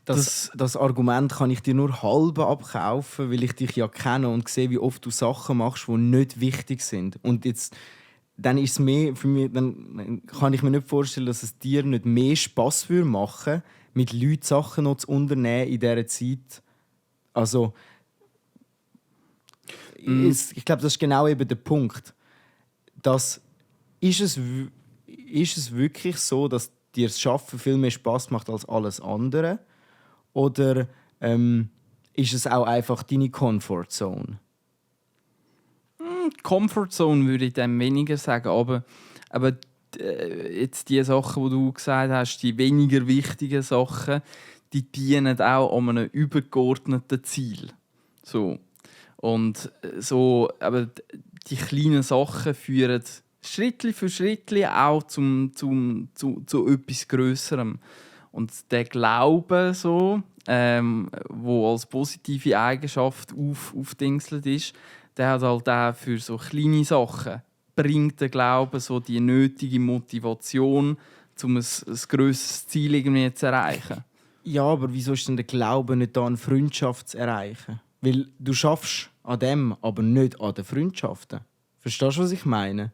Das Argument kann ich dir nur halb abkaufen, weil ich dich ja kenne und sehe, wie oft du Sachen machst, die nicht wichtig sind. Und jetzt, dann ist es mehr für mich, dann kann ich mir nicht vorstellen, dass es dir nicht mehr Spass machen würde, mit Leuten Sachen noch zu unternehmen in dieser Zeit. Also, ich glaube, das ist genau eben der Punkt. Ist es wirklich so, dass dir das Arbeiten viel mehr Spass macht als alles andere? Oder ist es auch einfach deine Comfortzone? Comfortzone würde ich dem weniger sagen, aber jetzt die Sachen, die du gesagt hast, die weniger wichtigen Sachen, die dienen auch an einem übergeordneten Ziel. So. Und so, aber die kleinen Sachen führen Schritt für Schritt auch zu etwas Grösserem. Und der Glaube, so, wo als positive Eigenschaft aufdingselt ist, der hat halt auch für so kleine Sachen bringt der Glaube so die nötige Motivation, um ein grosses Ziel irgendwie zu erreichen. Ja, aber wieso ist denn der Glaube nicht da, eine Freundschaft zu erreichen? Weil du schaffst an dem, aber nicht an den Freundschaften. Verstehst du, was ich meine?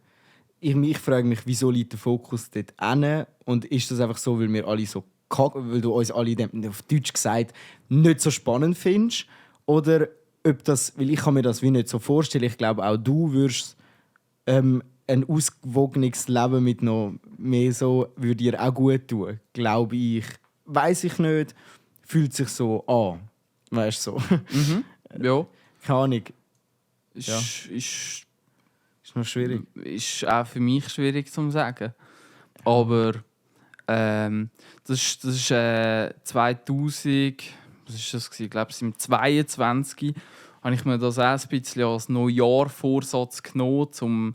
Ich frage mich, wieso liegt der Fokus dort hin? Und ist das einfach so, weil wir alle so weil du uns alle auf Deutsch gesagt nicht so spannend findest? Oder ob das, weil ich kann mir das wie nicht so vorstellen. Ich glaube, auch du würdest ein ausgewogenes Leben mit noch mehr so würde dir auch gut tun, glaube ich. Weiß ich nicht, fühlt sich so an, weißt du so. Ja. Keine Ahnung. Ist noch schwierig. Ist auch für mich schwierig zu sagen. Aber das ist 2000, was ist das gewesen? Ich glaube, im 22 habe ich mir das auch ein bisschen als Neujahr-Vorsatz genommen.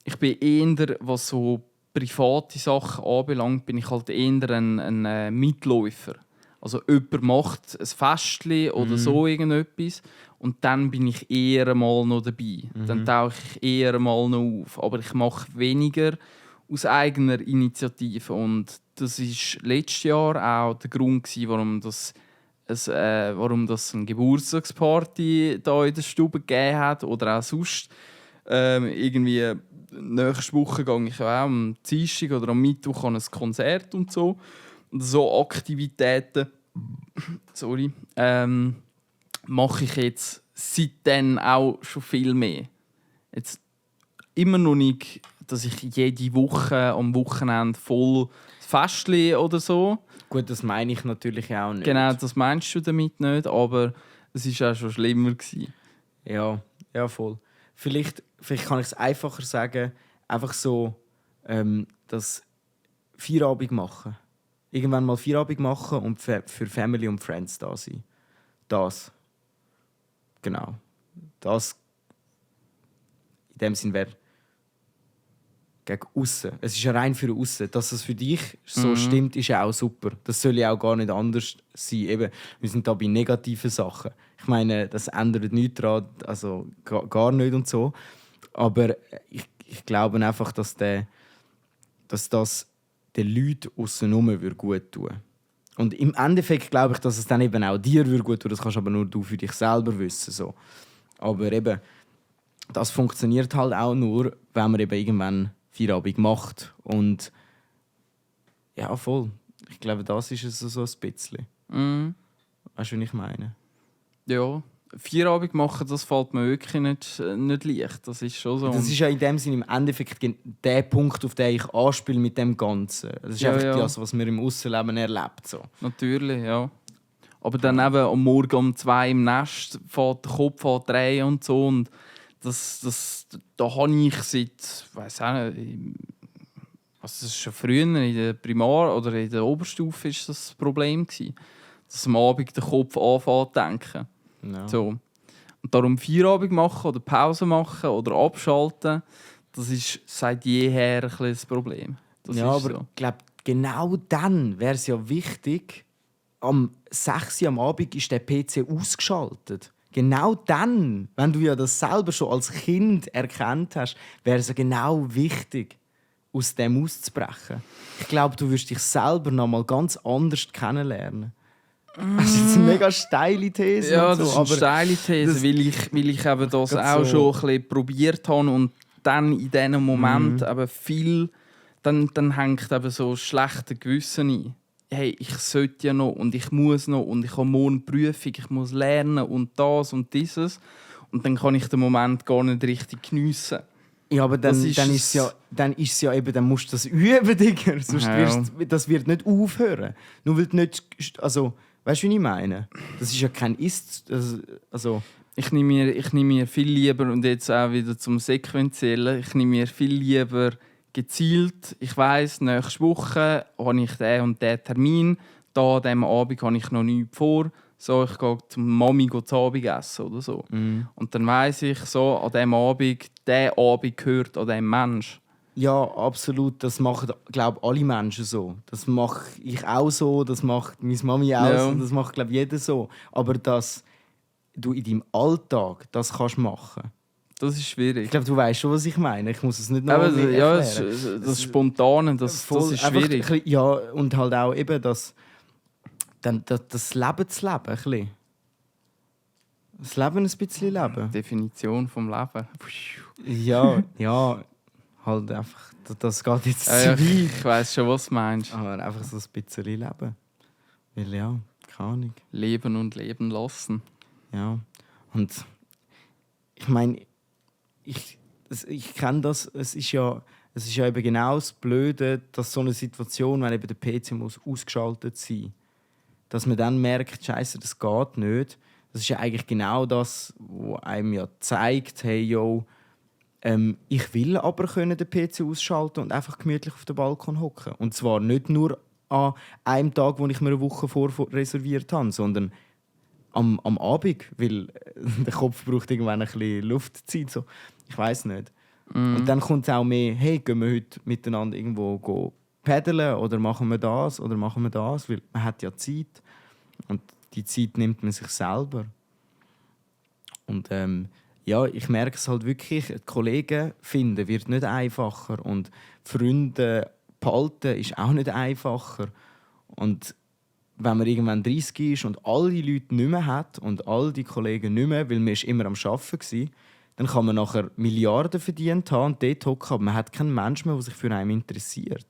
Ich bin eher, was so private Sachen anbelangt, bin ich halt eher ein Mitläufer. Also jemand macht ein Festchen oder so irgendetwas und dann bin ich eher mal noch dabei. Dann tauche ich eher mal noch auf. Aber ich mache weniger aus eigener Initiative. Und das war letztes Jahr auch der Grund, warum das eine Geburtstagsparty da in der Stube gegeben hat oder auch sonst. Irgendwie nächste Woche gehe ich auch am Dienstag oder am Mittwoch an ein Konzert und so. Und so Aktivitäten mache ich jetzt seitdem auch schon viel mehr. Jetzt immer noch nicht, dass ich jede Woche am Wochenende voll Festchen oder so. Gut, das meine ich natürlich auch nicht. Genau, das meinst du damit nicht, aber es war auch schon schlimmer gewesen. Ja, voll. Vielleicht kann ich es einfacher sagen, einfach so, das Feierabend machen. Irgendwann mal Feierabend machen und für Family und Friends da sein. Das. Genau. Das in dem Sinn wäre gegen aussen. Es ist ja rein für aussen. Dass es für dich so stimmt, ist ja auch super. Das soll ja auch gar nicht anders sein. Eben, wir sind da bei negativen Sachen. Ich meine, das ändert nichts daran, also gar nicht und so. Aber ich glaube einfach, dass das den Leuten aussen gut tun würde. Und im Endeffekt glaube ich, dass es dann eben auch dir gut tun. Das kannst aber nur du für dich selber wissen. So. Aber eben, das funktioniert halt auch nur, wenn man eben irgendwann Feierabend macht. Und ja, voll. Ich glaube, das ist es so ein bisschen. Weißt du, was ich meine? Ja, Feierabend machen, das fällt mir wirklich nicht leicht. Das ist schon so. Das ist ja in dem Sinne im Endeffekt der Punkt, auf den ich anspiele mit dem Ganzen. Das ist einfach das, was man im Aussenleben erlebt. So. Natürlich, ja. Aber dann eben am Morgen um 2 im Nest fährt der Kopf an drehen und so. Und da habe ich seit, weiss auch nicht, also das ist schon früher in der Primar- oder in der Oberstufe ist das Problem gewesen, dass am Abend der Kopf anfängt zu denken. Ja. So. Und darum Feierabend machen oder Pause machen oder abschalten, das ist seit jeher ein bisschen das Problem. Das ja, ist aber so. ich glaube, genau dann wäre es ja wichtig, am 6 Uhr am Abend ist der PC ausgeschaltet. Genau dann, wenn du ja das selber schon als Kind erkannt hast, wäre es ja genau wichtig, aus dem auszubrechen. Ich glaube, du wirst dich selber noch mal ganz anders kennenlernen. Das ist jetzt eine mega steile These. Ja, so, das ist eine steile These, weil ich eben das auch schon ein bisschen probiert habe und dann in diesem Moment eben viel, dann hängt eben so schlechte Gewissen ein. Hey, ich sollte ja noch und ich muss noch und ich habe morgen eine Prüfung, ich muss lernen und das und dieses. Und dann kann ich den Moment gar nicht richtig geniessen. Ja, aber dann ist es ja eben, dann musst du das üben, Digga. Sonst das wird nicht aufhören. Nur weil du nicht, also, weißt du, wie ich meine? Das ist ja kein also. Ich nehme mir viel lieber, und jetzt auch wieder zum Sequenziellen, ich nehme mir viel lieber gezielt, ich weiss, nächste Woche habe ich den und den Termin, da an diesem Abend habe ich noch nichts vor, So, ich gehe zum Mami zu Abend essen oder so. Und dann weiss ich so, an diesem Abend, der Abend gehört an diesem Mensch. Ja, absolut. Das machen, glaube ich, alle Menschen so. Das mache ich auch so, das macht meine Mami auch Ja. so, das macht, glaube ich, jeder so. Aber dass du in deinem Alltag das kannst machen. Das ist schwierig. Ich glaube, du weißt schon, was ich meine. Ich muss es nicht noch Aber, mehr ja, erklären. das Spontane, das Voll ist einfach schwierig. ein bisschen, ja, und halt auch eben das Leben zu leben. Ein bisschen. Das Leben ein bisschen leben. Definition vom Leben. Ja, halt einfach, das geht jetzt zu Ja, weit. ich weiss schon, was du meinst. Aber einfach so ein bisschen leben. Weil ja, keine Ahnung. Leben und leben lassen. Ja. Und ich meine, ich kenne das, es ist ja eben genau das Blöde, dass so eine Situation, wenn eben der PC muss ausgeschaltet sein, dass man dann merkt, Scheiße, das geht nicht. Das ist ja eigentlich genau das, was einem ja zeigt, hey, yo, ich will aber können den PC ausschalten und einfach gemütlich auf dem Balkon hocken. Und zwar nicht nur an einem Tag, wo ich mir eine Woche vor reserviert habe, sondern am Abend, weil der Kopf braucht irgendwann ein bisschen Luftzeit. So. Ich weiß nicht. Und dann kommt es auch mehr, hey, gehen wir heute miteinander irgendwo paddeln oder machen wir das, weil man hat ja Zeit. Und die Zeit nimmt man sich selber. Und ja, ich merke es halt wirklich, Kollegen finden wird nicht einfacher und Freunde behalten ist auch nicht einfacher. Und wenn man irgendwann 30 ist und all die Leute nicht mehr hat und all die Kollegen nicht mehr, weil man immer am Arbeiten war, dann kann man nachher Milliarden verdient haben und dort hocken, aber man hat keinen Menschen mehr, der sich für einen interessiert.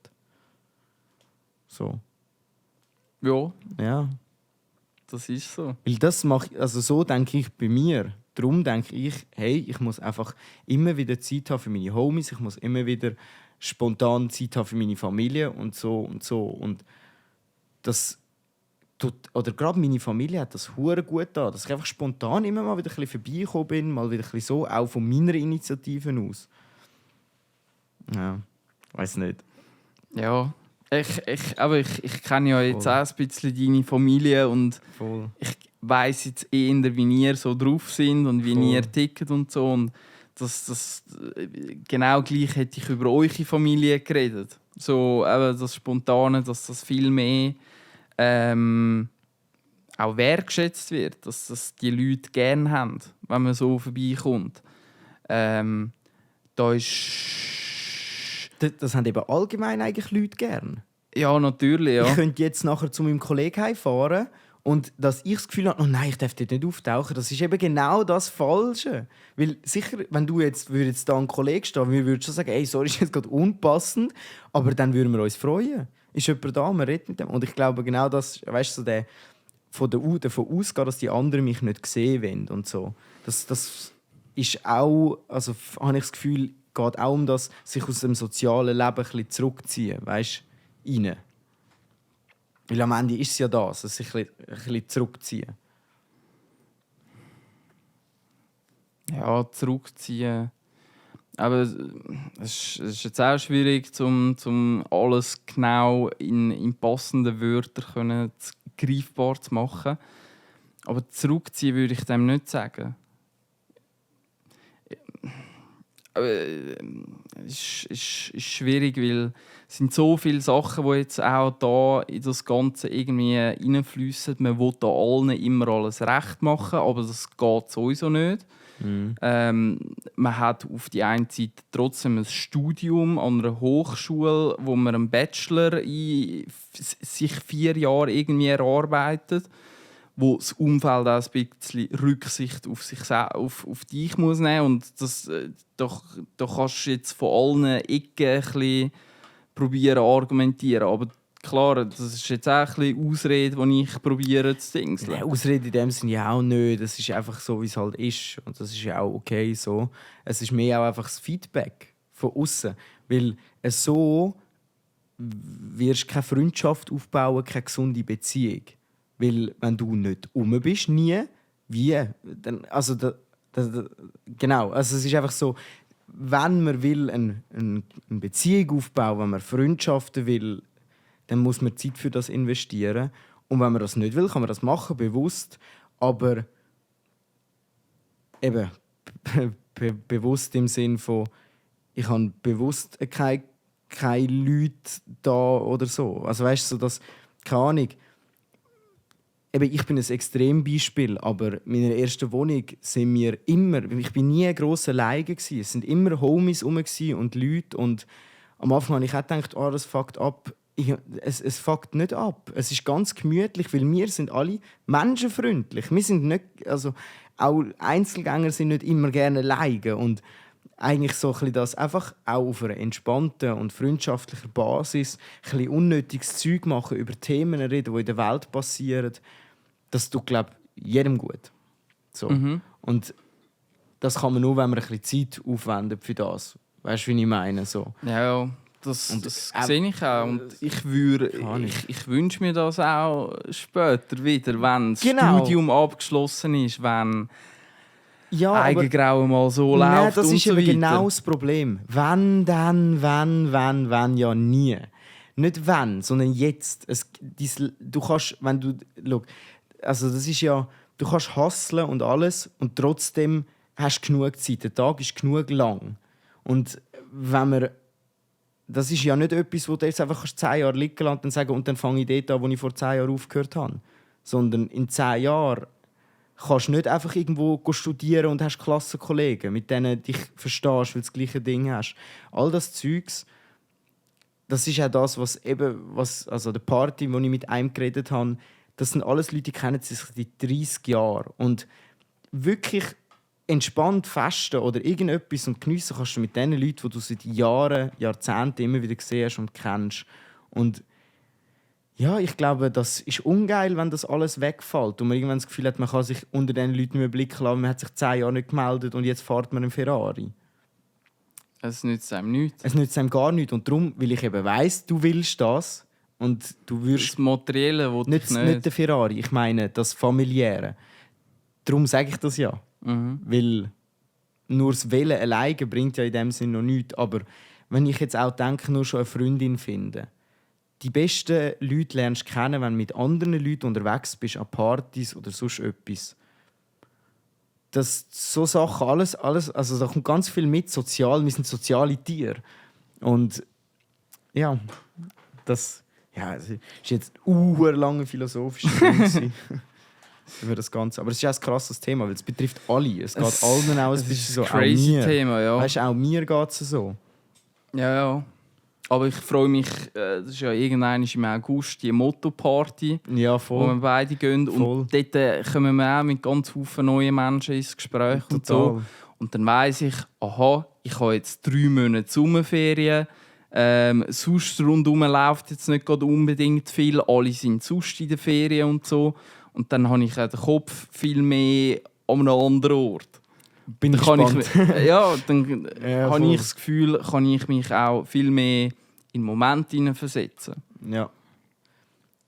So. Ja, Ja. das ist so. Weil das macht, also so denke ich bei mir. Darum denke ich, hey, ich muss einfach immer wieder Zeit haben für meine Homies, ich muss immer wieder spontan Zeit haben für meine Familie und so und so. Und das tut, oder gerade meine Familie hat das hure gut an, dass ich einfach spontan immer mal wieder ein bisschen vorbeigekommen bin, mal wieder ein bisschen so, auch von meiner Initiative aus. Ja, weiß nicht. Ja, ich kenne ja jetzt Voll. auch ein bisschen deine Familie und Voll. ich weiss jetzt eher, wie ihr so drauf sind und wie Voll. ihr tickt und so. Und das genau gleich hätte ich über eure Familie geredet. So, eben das Spontane, dass das viel mehr auch wertgeschätzt wird, dass das die Leute gerne haben, wenn man so vorbeikommt. Da ist... Das haben eben allgemein eigentlich Leute gern. Ja, natürlich, ja. Ich könnte jetzt nachher zu meinem Kollegen heimfahren und dass ich das Gefühl habe, oh nein, ich darf dort nicht auftauchen, das ist eben genau das Falsche. Weil sicher, wenn du jetzt da ein Kollege stehen, wir würden schon sagen, ey, sorry, ist jetzt gerade unpassend, aber dann würden wir uns freuen. Ist jemand da, man redet mit dem. Und ich glaube, genau das, weißt du, so davon ausgehen, dass die anderen mich nicht sehen wollen und so. Das ist auch, also habe ich das Gefühl, geht auch um das, sich aus dem sozialen Leben ein bisschen zurückziehen, weißt du, rein. Weil am Ende ist es ja das, sich ein bisschen zurückziehen. Ja, zurückziehen. Aber es ist jetzt auch schwierig, um alles genau in passenden Wörtern greifbar zu machen. Aber zurückziehen würde ich dem nicht sagen. Aber es ist schwierig, weil es sind so viele Sachen, die jetzt auch da in das Ganze irgendwie reinfließen. Man will da allen immer alles recht machen, aber das geht sowieso nicht. Man hat auf die einen Seite trotzdem ein Studium an einer Hochschule, wo man einen Bachelor in sich 4 Jahre irgendwie erarbeitet, wo das Umfeld auch ein bisschen Rücksicht auf dich muss nehmen und das da kannst du jetzt von allen Ecken ein bisschen probieren argumentieren, aber klar, das ist jetzt auch ein bisschen Ausrede, die ich probiere zu dingseln. Ja, Ausrede in dem Sinne ja auch nicht. Das ist einfach so, wie es halt ist. Und das ist ja auch okay so. Es ist mehr auch einfach das Feedback von außen. Weil so wirst du keine Freundschaft aufbauen, keine gesunde Beziehung. Weil wenn du nicht bist, nie, wie? Dann, also genau, also es ist einfach so, wenn man will eine Beziehung aufbauen, wenn man Freundschaften will, dann muss man Zeit für das investieren. Und wenn man das nicht will, kann man das machen, bewusst. Aber eben bewusst im Sinn von, ich habe bewusst keine Leute da oder so. Also weißt du, so dass, keine Ahnung, eben, ich bin ein Extrembeispiel, aber in meiner ersten Wohnung sind wir immer, ich bin nie ein grosser alleine gewesen. Es sind immer Homies rum und Leute und am Anfang habe ich auch gedacht, das fuckt ab. Es fuckt nicht ab. Es ist ganz gemütlich, weil wir sind alle menschenfreundlich. Wir sind nicht, also auch Einzelgänger sind nicht immer gerne alleine und eigentlich so ein bisschen das einfach auch auf einer entspannten und freundschaftlichen Basis ein bisschen unnötiges Zeug machen, über Themen reden, die in der Welt passieren. Das tut, glaube ich, jedem gut. So. Und das kann man nur, wenn man ein bisschen Zeit aufwendet für das. Weißt du, wie ich meine? So. Ja, das sehe ich auch. Und ich wünsche mir das auch später wieder, wenn das Studium abgeschlossen ist, wenn Eigengrauen mal so läuft das und ist so eben weiter. genau das Problem. Wenn, ja nie. Nicht wenn, sondern jetzt. Du kannst, wenn du... Schau, also das ist ja... Du kannst hustlen und alles und trotzdem hast du genug Zeit. Der Tag ist genug lang. Und wenn man... Das ist ja nicht etwas, wo du jetzt einfach 10 Jahre liegen lässt und sagen, und dann fange ich dort an, wo ich vor 10 Jahren aufgehört habe. Sondern in 10 Jahren kannst du nicht einfach irgendwo studieren und hast Klassenkollegen, mit denen du dich verstehst, weil du das gleiche Ding hast. All das Zeugs, das ist auch das, also der Party, wo ich mit einem geredet habe, das sind alles Leute, die kennen sich seit 30 Jahren. Und wirklich entspannt festen oder irgendetwas und geniessen kannst du mit den Leuten, die du seit Jahren, Jahrzehnten immer wieder gesehen hast und kennst. Und ja, ich glaube, das ist ungeil, wenn das alles wegfällt und man irgendwann das Gefühl hat, man kann sich unter den Leuten nicht mehr blicken lassen, man hat sich 10 Jahre nicht gemeldet und jetzt fährt man einen Ferrari. Es nützt einem nichts. Es nützt einem gar nichts. Und darum, weil ich eben weiss, du willst das und du würdest... Das Materielle, das nicht der Ferrari, ich meine das Familiäre. Darum sage ich das ja. Weil nur das Wählen alleine bringt ja in dem Sinne noch nichts. Aber wenn ich jetzt auch denke, nur schon eine Freundin finden. Die besten Leute lernst du kennen, wenn du mit anderen Leuten unterwegs bist, an Partys oder sonst etwas. Das, so Sachen, alles, also da kommt ganz viel mit, sozial. Wir sind soziale Tiere. Und ja, das ist jetzt eine lange philosophische Frage über das Ganze. Aber es ist auch ein krasses Thema, weil es betrifft alle. Es geht allen auch ein bisschen so. Crazy Thema, ja. Weißt du, auch mir geht es so. Ja. Aber ich freue mich, das ist ja irgendwann im August die Motto-Party, ja, voll. wo wir beide gehen. Voll. Und dort kommen wir auch mit ganz vielen neuen Menschen ins Gespräch. Total. Und so. Und dann weiss ich, ich habe jetzt 3 Monate Sommerferien. Sonst rundherum läuft jetzt nicht gerade unbedingt viel. Alle sind sonst in den Ferien und so. Und dann habe ich den Kopf viel mehr an einem anderen Ort. Bin ich gespannt. Dann habe ich das Gefühl, kann ich mich auch viel mehr in Momente hineinversetzen.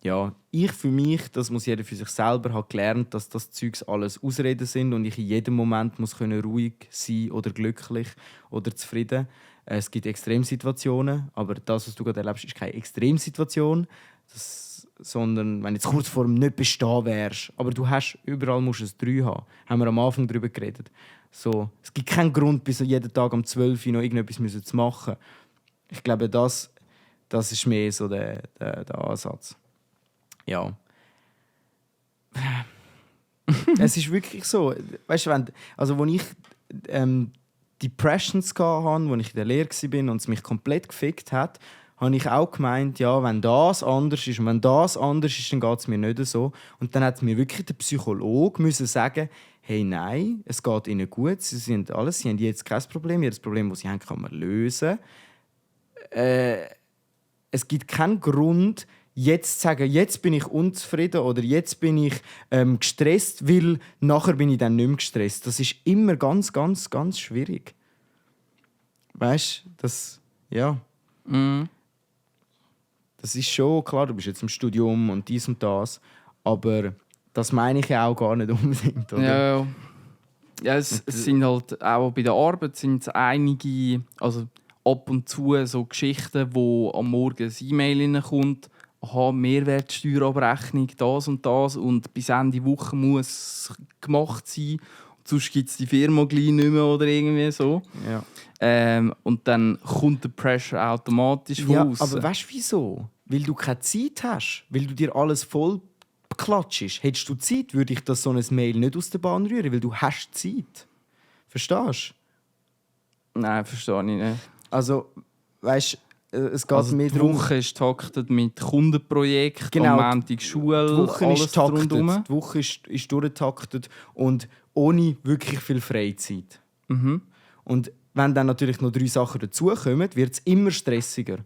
Ja, ich für mich, das muss jeder für sich selber, habe gelernt, dass das Zeugs alles Ausreden sind und ich in jedem Moment muss ruhig sein oder glücklich oder zufrieden. Es gibt Extremsituationen, aber das, was du gerade erlebst, ist keine Extremsituation, sondern wenn du jetzt kurz vor dem nicht bestehen wärst, aber du hast, überall musst du ein 3 haben. Haben wir am Anfang darüber geredet. So, es gibt keinen Grund, bis jeden Tag um 12 Uhr noch irgendetwas zu machen. Ich glaube, das ist mehr so der Ansatz. Ja. Es ist wirklich so. Weißt du, als ich Depressions hatte, als ich in der Lehre war und es mich komplett gefickt hat, habe ich auch gemeint, ja, wenn das anders ist und wenn das anders ist, dann geht es mir nicht so. Und dann hat mir wirklich der Psychologe müssen sagen, hey, nein, es geht ihnen gut, sie haben jetzt kein Problem, jedes Problem, das sie haben, kann man lösen. Es gibt keinen Grund, jetzt zu sagen, jetzt bin ich unzufrieden oder jetzt bin ich gestresst, weil nachher bin ich dann nicht mehr gestresst. Das ist immer ganz, ganz, ganz schwierig. Weißt du, das, ja. Das ist schon klar, du bist jetzt im Studium und dies und das, aber das meine ich ja auch gar nicht unbedingt, oder? Ja, es sind halt auch bei der Arbeit sind einige, also ab und zu so Geschichten, wo am Morgen ein E-Mail reinkommt, aha, Mehrwertsteuerabrechnung, das und bis Ende Woche muss gemacht sein. Sonst gibt es die Firma gleich nicht mehr oder irgendwie so. Ja. Und dann kommt der Pressure automatisch von Ja, aussen. aber weißt du wieso? Weil du keine Zeit hast, weil du dir alles voll klatschst. Hättest du Zeit, würde ich das so ein Mail nicht aus der Bahn rühren, weil du hast Zeit. Verstehst du? Nein, verstehe ich nicht. Also, weißt du, es geht Also mehr die darum... Woche ist taktet mit Kundenprojekten, Genau, am Montag Schule, Die Woche alles ist taktet, rundherum. die Woche ist durchtaktet und ohne wirklich viel Freizeit. Mhm. Und wenn dann natürlich noch 3 Sachen dazukommen, wird es immer stressiger.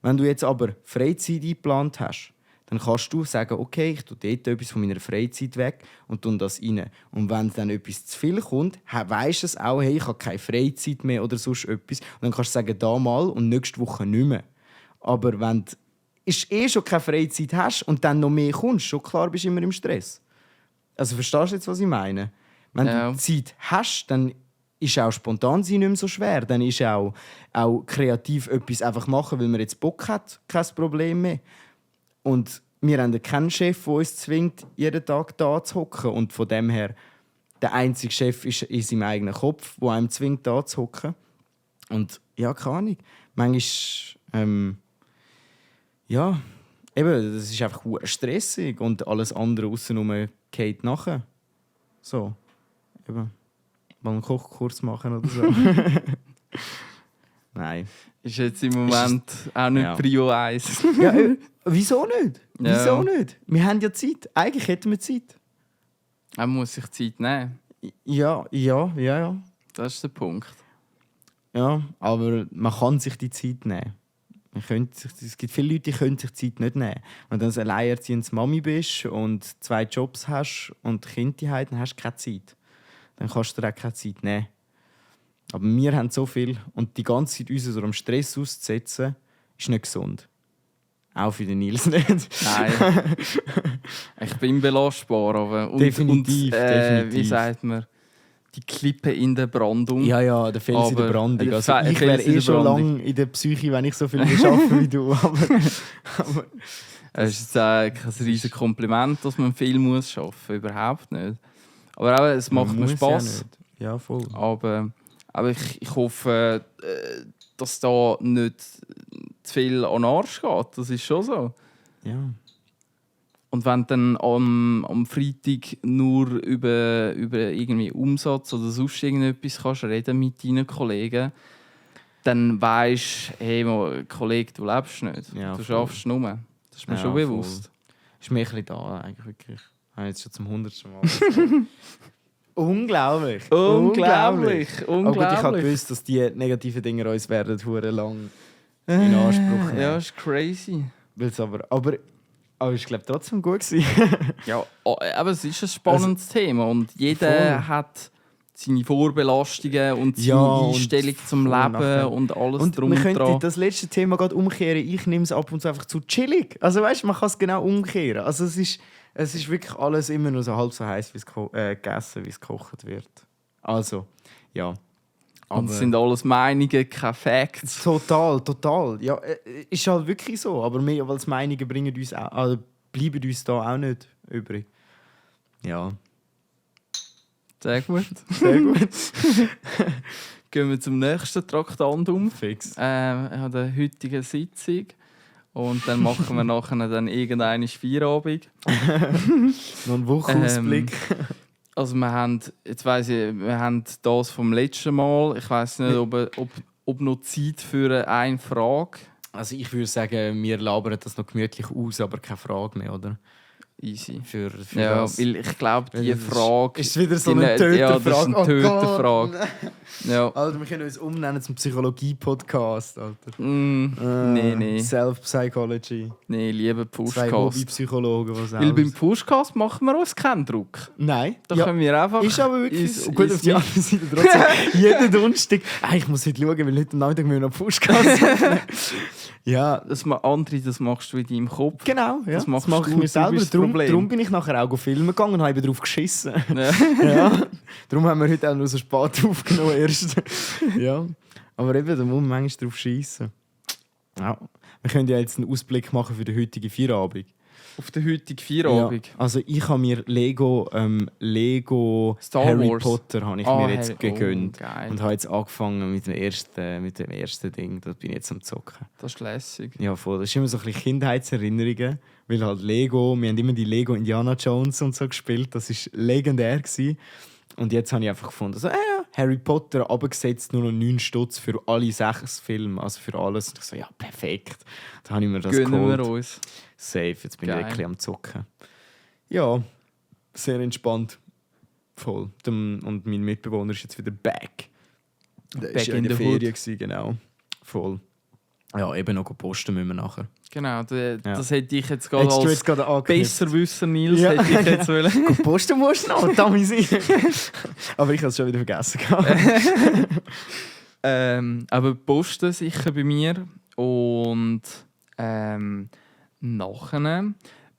Wenn du jetzt aber Freizeit eingeplant hast, dann kannst du sagen, okay, ich tue dort etwas von meiner Freizeit weg und tue das rein. Und wenn dann etwas zu viel kommt, weisst du es auch, hey, ich habe keine Freizeit mehr oder sonst etwas. Und dann kannst du sagen, da mal und nächste Woche nicht mehr. Aber wenn du schon keine Freizeit hast und dann noch mehr kommst, schon klar bist du immer im Stress. Also verstehst du jetzt, was ich meine? Wenn du Zeit hast, dann ist auch spontan sein nicht mehr so schwer. Dann ist auch kreativ etwas einfach machen, weil man jetzt Bock hat, kein Problem mehr. Und wir haben keinen Chef, der uns zwingt, jeden Tag da zu hocken. Und von dem her, der einzige Chef ist in seinem eigenen Kopf, der einem zwingt, da zu hocken. Und ja, keine Ahnung. Manchmal, ja, eben, das ist einfach stressig und alles andere außenrum geht nachher. So, eben, mal einen Kochkurs machen oder so. Nein. Ist jetzt im Moment auch nicht Prio 1. Ja, wieso nicht? Ja. Wieso nicht? Wir haben ja Zeit. Eigentlich hätten wir Zeit. Er muss sich Zeit nehmen. Ja. Das ist der Punkt. Ja, aber man kann sich die Zeit nehmen. Es gibt viele Leute, die können sich die Zeit nicht nehmen. Wenn du ein alleinerziehendes Mami bist und 2 Jobs hast und Kinder zu Hause, dann hast du keine Zeit. Dann kannst du dir auch keine Zeit nehmen. Aber wir haben so viel und die ganze Zeit uns so am Stress auszusetzen, ist nicht gesund. Auch für den Nils nicht. Nein. Ich bin belastbar. Aber Definitiv. Wie sagt man? Die Klippe in der Brandung. Ja, der Fels in der Brandung. Also ich wäre schon lange in der Psyche, wenn ich so viel arbeite wie du. Aber es ist jetzt auch kein riesiges Kompliment, dass man viel arbeiten muss. Überhaupt nicht. Aber auch, es macht mir Spass. Ja, voll. Aber ich hoffe, dass da nicht zu viel an den Arsch geht. Das ist schon so. Ja. Und wenn du dann am Freitag nur über irgendwie Umsatz oder sonst irgendetwas kannst reden mit deinen Kollegen, dann weisst du, hey, Kollege, du lebst nicht. Ja, du schaffst nur. Das ist mir schon bewusst. Ist mir ein bisschen da, eigentlich wirklich. Ich habe jetzt schon zum 100. Mal. Unglaublich. Aber gut, ich habe gewusst, dass die negativen Dinge uns werden lang in Anspruch nehmen. Ja, ist crazy. Aber es war trotzdem gut gewesen. Ja, aber es ist ein spannendes Thema und jeder hat seine Vorbelastungen und seine Einstellung zum Leben und alles und drum und dran. Man könnte das letzte Thema gerade umkehren. Ich nehme es ab und zu einfach zu chillig. Also weißt, man kann es genau umkehren. Also es ist wirklich alles immer nur so halb so heiß, wie es gegessen, wie es gekocht wird. Also, ja. Und es sind alles Meinungen, keine Facts. Total. Ja, ist halt wirklich so. Aber mehr als Meinungen bringen uns auch, also bleiben uns da auch nicht übrig. Ja. Sehr gut. Sehr gut. Gehen wir zum nächsten Traktandum. Fix. Ich habe eine heutige Sitzung. Und dann machen wir nachher dann irgendeinen Feierabend. Noch einen Wochenausblick. Also wir haben das vom letzten Mal. Ich weiss nicht, ob noch Zeit für eine Frage. Also ich würde sagen, wir labern das noch gemütlich aus, aber keine Frage mehr, oder? Easy. Für ja, das. weil ich glaube, die Frage... Ist wieder so eine Töterfrage? Ja, das ist eine Töterfrage. Ja. Alter, wir können uns umnennen zum Psychologie-Podcast, Alter. Nee. Self-Psychology. Nee, lieber 2 Pushcast. Hobby-Psychologen, was auch. Weil beim Pushcast machen wir uns keinen Druck. Nein. Da können wir einfach... Ist aber wirklich... Gut, auf die andere Seite trotzdem. Jeden Donnerstag... Ich muss heute schauen, weil heute am Nachmittag müssen wir noch Pushcast machen. Ja. Das machst du in deinem Kopf. Genau, ja. Das mache ich mir selber. Darum bin ich nachher auch filmen gegangen und habe drauf geschissen. Ja. Darum haben wir heute auch noch so spät aufgenommen erst. Ja. Aber eben, da muss man manchmal drauf schiessen. Ja. Wir können ja jetzt einen Ausblick machen für den heutigen Feierabend. Auf den heutigen Feierabend? Ja, also ich habe mir Lego Star Harry Wars. Potter habe ich mir jetzt Harry- gegönnt. geil. Und habe jetzt angefangen mit dem ersten Ding. Da bin ich jetzt am Zocken. Das ist lässig. Ja, voll. Das ist immer so ein bisschen Kindheitserinnerungen. Weil halt Lego, wir haben immer die Lego Indiana Jones und so gespielt. Das war legendär gewesen. Und jetzt habe ich einfach gefunden, so, Harry Potter abgesetzt, nur noch 9 Stutz für alle 6 Filme, also für alles. Und ich so, ja, perfekt. Dann habe ich mir das Gönnen geholt. wir uns. Safe, jetzt bin ich Geil. wirklich am Zocken. Ja, sehr entspannt. Voll. Und mein Mitbewohner ist jetzt wieder back. Der Back war ja in in der the Ferien, gewesen, genau. Voll. Ja, eben noch posten müssen wir nachher. Genau, das hätte ich jetzt gerade Hättest du als jetzt gerade angeknüpft? Besserwisser Nils Ja. hätte ich jetzt wollen. Gut, posten musst du noch, Tommy. Aber ich habe es schon wieder vergessen. Aber posten sicher bei mir. Und nachher,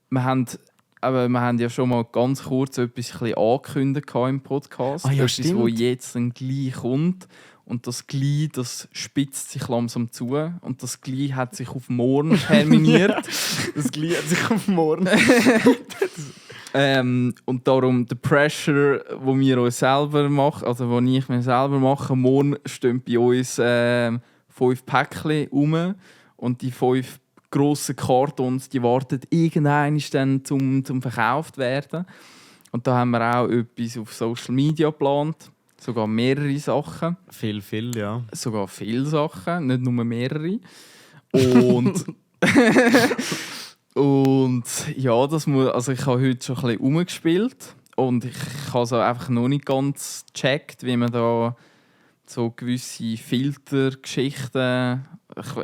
wir haben ja schon mal ganz kurz etwas ein bisschen angekündigt im Podcast. Ah ja, etwas, stimmt. wo jetzt dann gleich kommt. Und das gleich, das spitzt sich langsam zu. Und das gleich hat sich auf morgen terminiert. Das gliedert sich auf morgen. Und darum der Pressure, wo wir uns selber machen, also wo ich mir selber mache, morgen stehen bei uns 5 Päckchen rum und die 5 grossen Kartons, die warten irgendwann dann zum verkauft werden. Und da haben wir auch etwas auf Social Media geplant, sogar mehrere Sachen. Viel, ja. Sogar viele Sachen, nicht nur mehrere. Und und ja, also ich habe heute schon ein bisschen rumgespielt und ich habe so einfach noch nicht ganz gecheckt, wie man da so gewisse Filtergeschichten.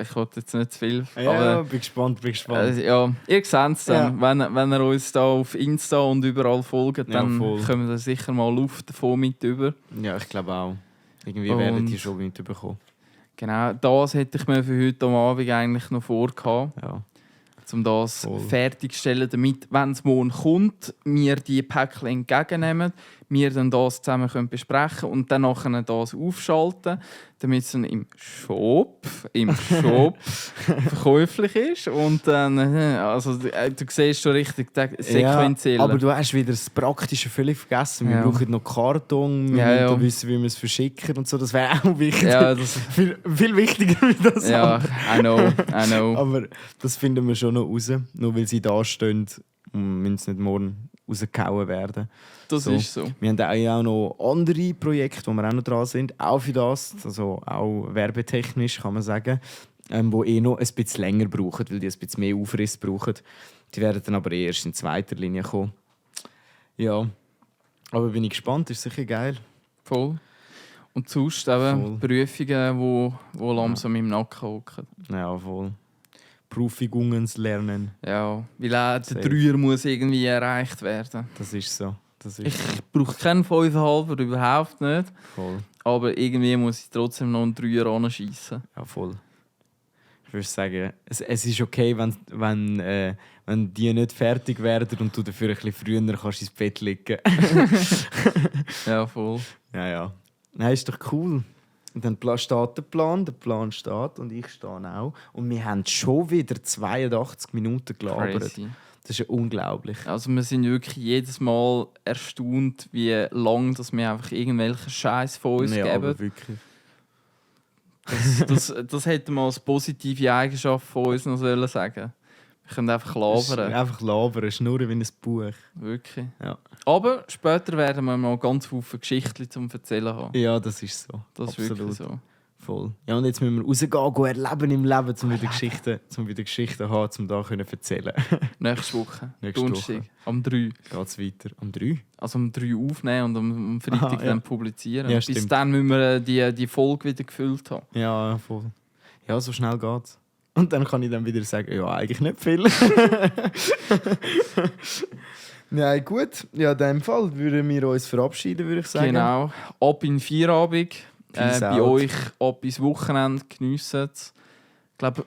Ich wollte jetzt nicht zu viel. Ja, Aber, bin gespannt. ja, ihr seht es dann. Ja. Wenn ihr uns da auf Insta und überall folgt, dann voll. kommen wir sicher mal Luft davon mit über. Ja, ich glaube auch. Irgendwie Und- werden die schon mitbekommen. Genau, das hätte ich mir für heute Abend eigentlich noch vorgehabt. Ja. Um das Voll. fertigzustellen, damit, wenn es morgen kommt, wir die Päckchen entgegennehmen, wir dann das zusammen können besprechen und dann nachher das aufschalten, damit es dann im Shop verkäuflich ist. Und dann, also du siehst schon richtig sequenziell. Ja, aber du hast wieder das Praktische völlig vergessen. Wir Ja. brauchen noch Karton, wir Ja, müssen ja. wissen, wie wir es verschicken und so. Das wäre auch wichtig. Ja, das, Viel wichtiger wie das ja, andere. I know. Aber das finden wir schon noch raus. Nur weil sie da stehen, müssen sie nicht morgen rausgehauen werden. Das So. ist so. Wir haben auch noch andere Projekte, wo wir auch noch dran sind. Auch für das, also auch werbetechnisch kann man sagen, wo noch ein bisschen länger brauchen, weil die ein bisschen mehr Aufriss brauchen. Die werden dann aber erst in zweiter Linie kommen. Ja, aber bin ich gespannt, ist sicher geil. Voll. Und sonst eben Voll. Prüfungen, wo langsam im Nacken hocken. Ja, voll. Prüfungen lernen, Ja, weil auch der Safe. Dreier muss irgendwie erreicht werden. das ist so. Das ist Ich brauche keinen 5,5, überhaupt nicht. voll. Aber irgendwie muss ich trotzdem noch einen 3er anschiessen. Ja, voll. Ich würde sagen, es ist okay, wenn die nicht fertig werden und du dafür ein bisschen früher kannst ins Bett liegen. Ja, voll. Ja. Nein, ist doch cool. Und dann steht der Plan steht und ich stehe auch. Und wir haben schon wieder 82 Minuten gelabert. Crazy. Das ist ja unglaublich. Also wir sind wirklich jedes Mal erstaunt, wie lang dass wir einfach irgendwelchen Scheiß von uns Ja, aber geben. wirklich. Das hätte man als positive Eigenschaft von uns noch sagen sollen. Wir können einfach labern. Einfach labern, schnurren wie ein Buch. Wirklich. Ja. Aber später werden wir noch ganz viele Geschichten zum Erzählen haben. Ja, das ist so. Das ist Absolut. wirklich so. Voll. Ja, und jetzt müssen wir rausgehen, gehen erleben im Leben, um wieder Geschichten zu haben, um da können erzählen. Nächste Woche. Nächste Donnerstag. Woche. Am 3. Geht's weiter? Um 3? Also um 3 aufnehmen und am Freitag Aha, ja. dann publizieren. Ja, Bis stimmt. dann müssen wir die Folge wieder gefüllt haben. Ja, voll. Ja, so schnell geht's. Und dann kann ich dann wieder sagen, ja, eigentlich nicht viel. Ja, gut. Ja, in dem Fall würden wir uns verabschieden, würde ich sagen. Genau. Ab in Feierabend. Peace Bei out. euch ab ins Wochenende. Geniessen es. Ich glaube,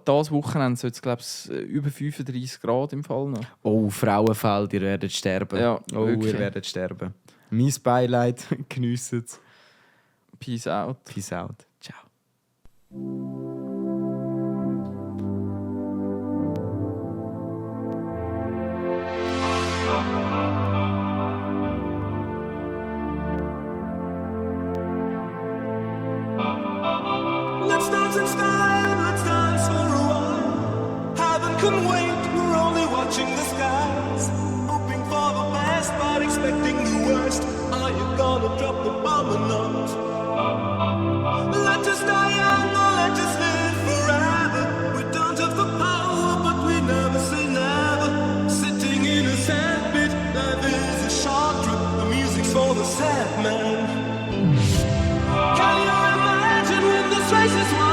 das Wochenende soll es über 35 Grad im Fall noch. Oh, Frauenfeld, ihr werdet sterben. Ja, oh, wirklich. ihr werdet sterben. Mein Beileid, geniessen es. Peace out. Peace out. Ciao. can wait, we're only watching the skies, hoping for the best but expecting the worst. Are you gonna drop the bomb or not? Let us die young or let us live forever. We don't have the power but we never say never. Sitting in a sad pit, life is a short trip. The music's for the sad man. Can you imagine when this race is won?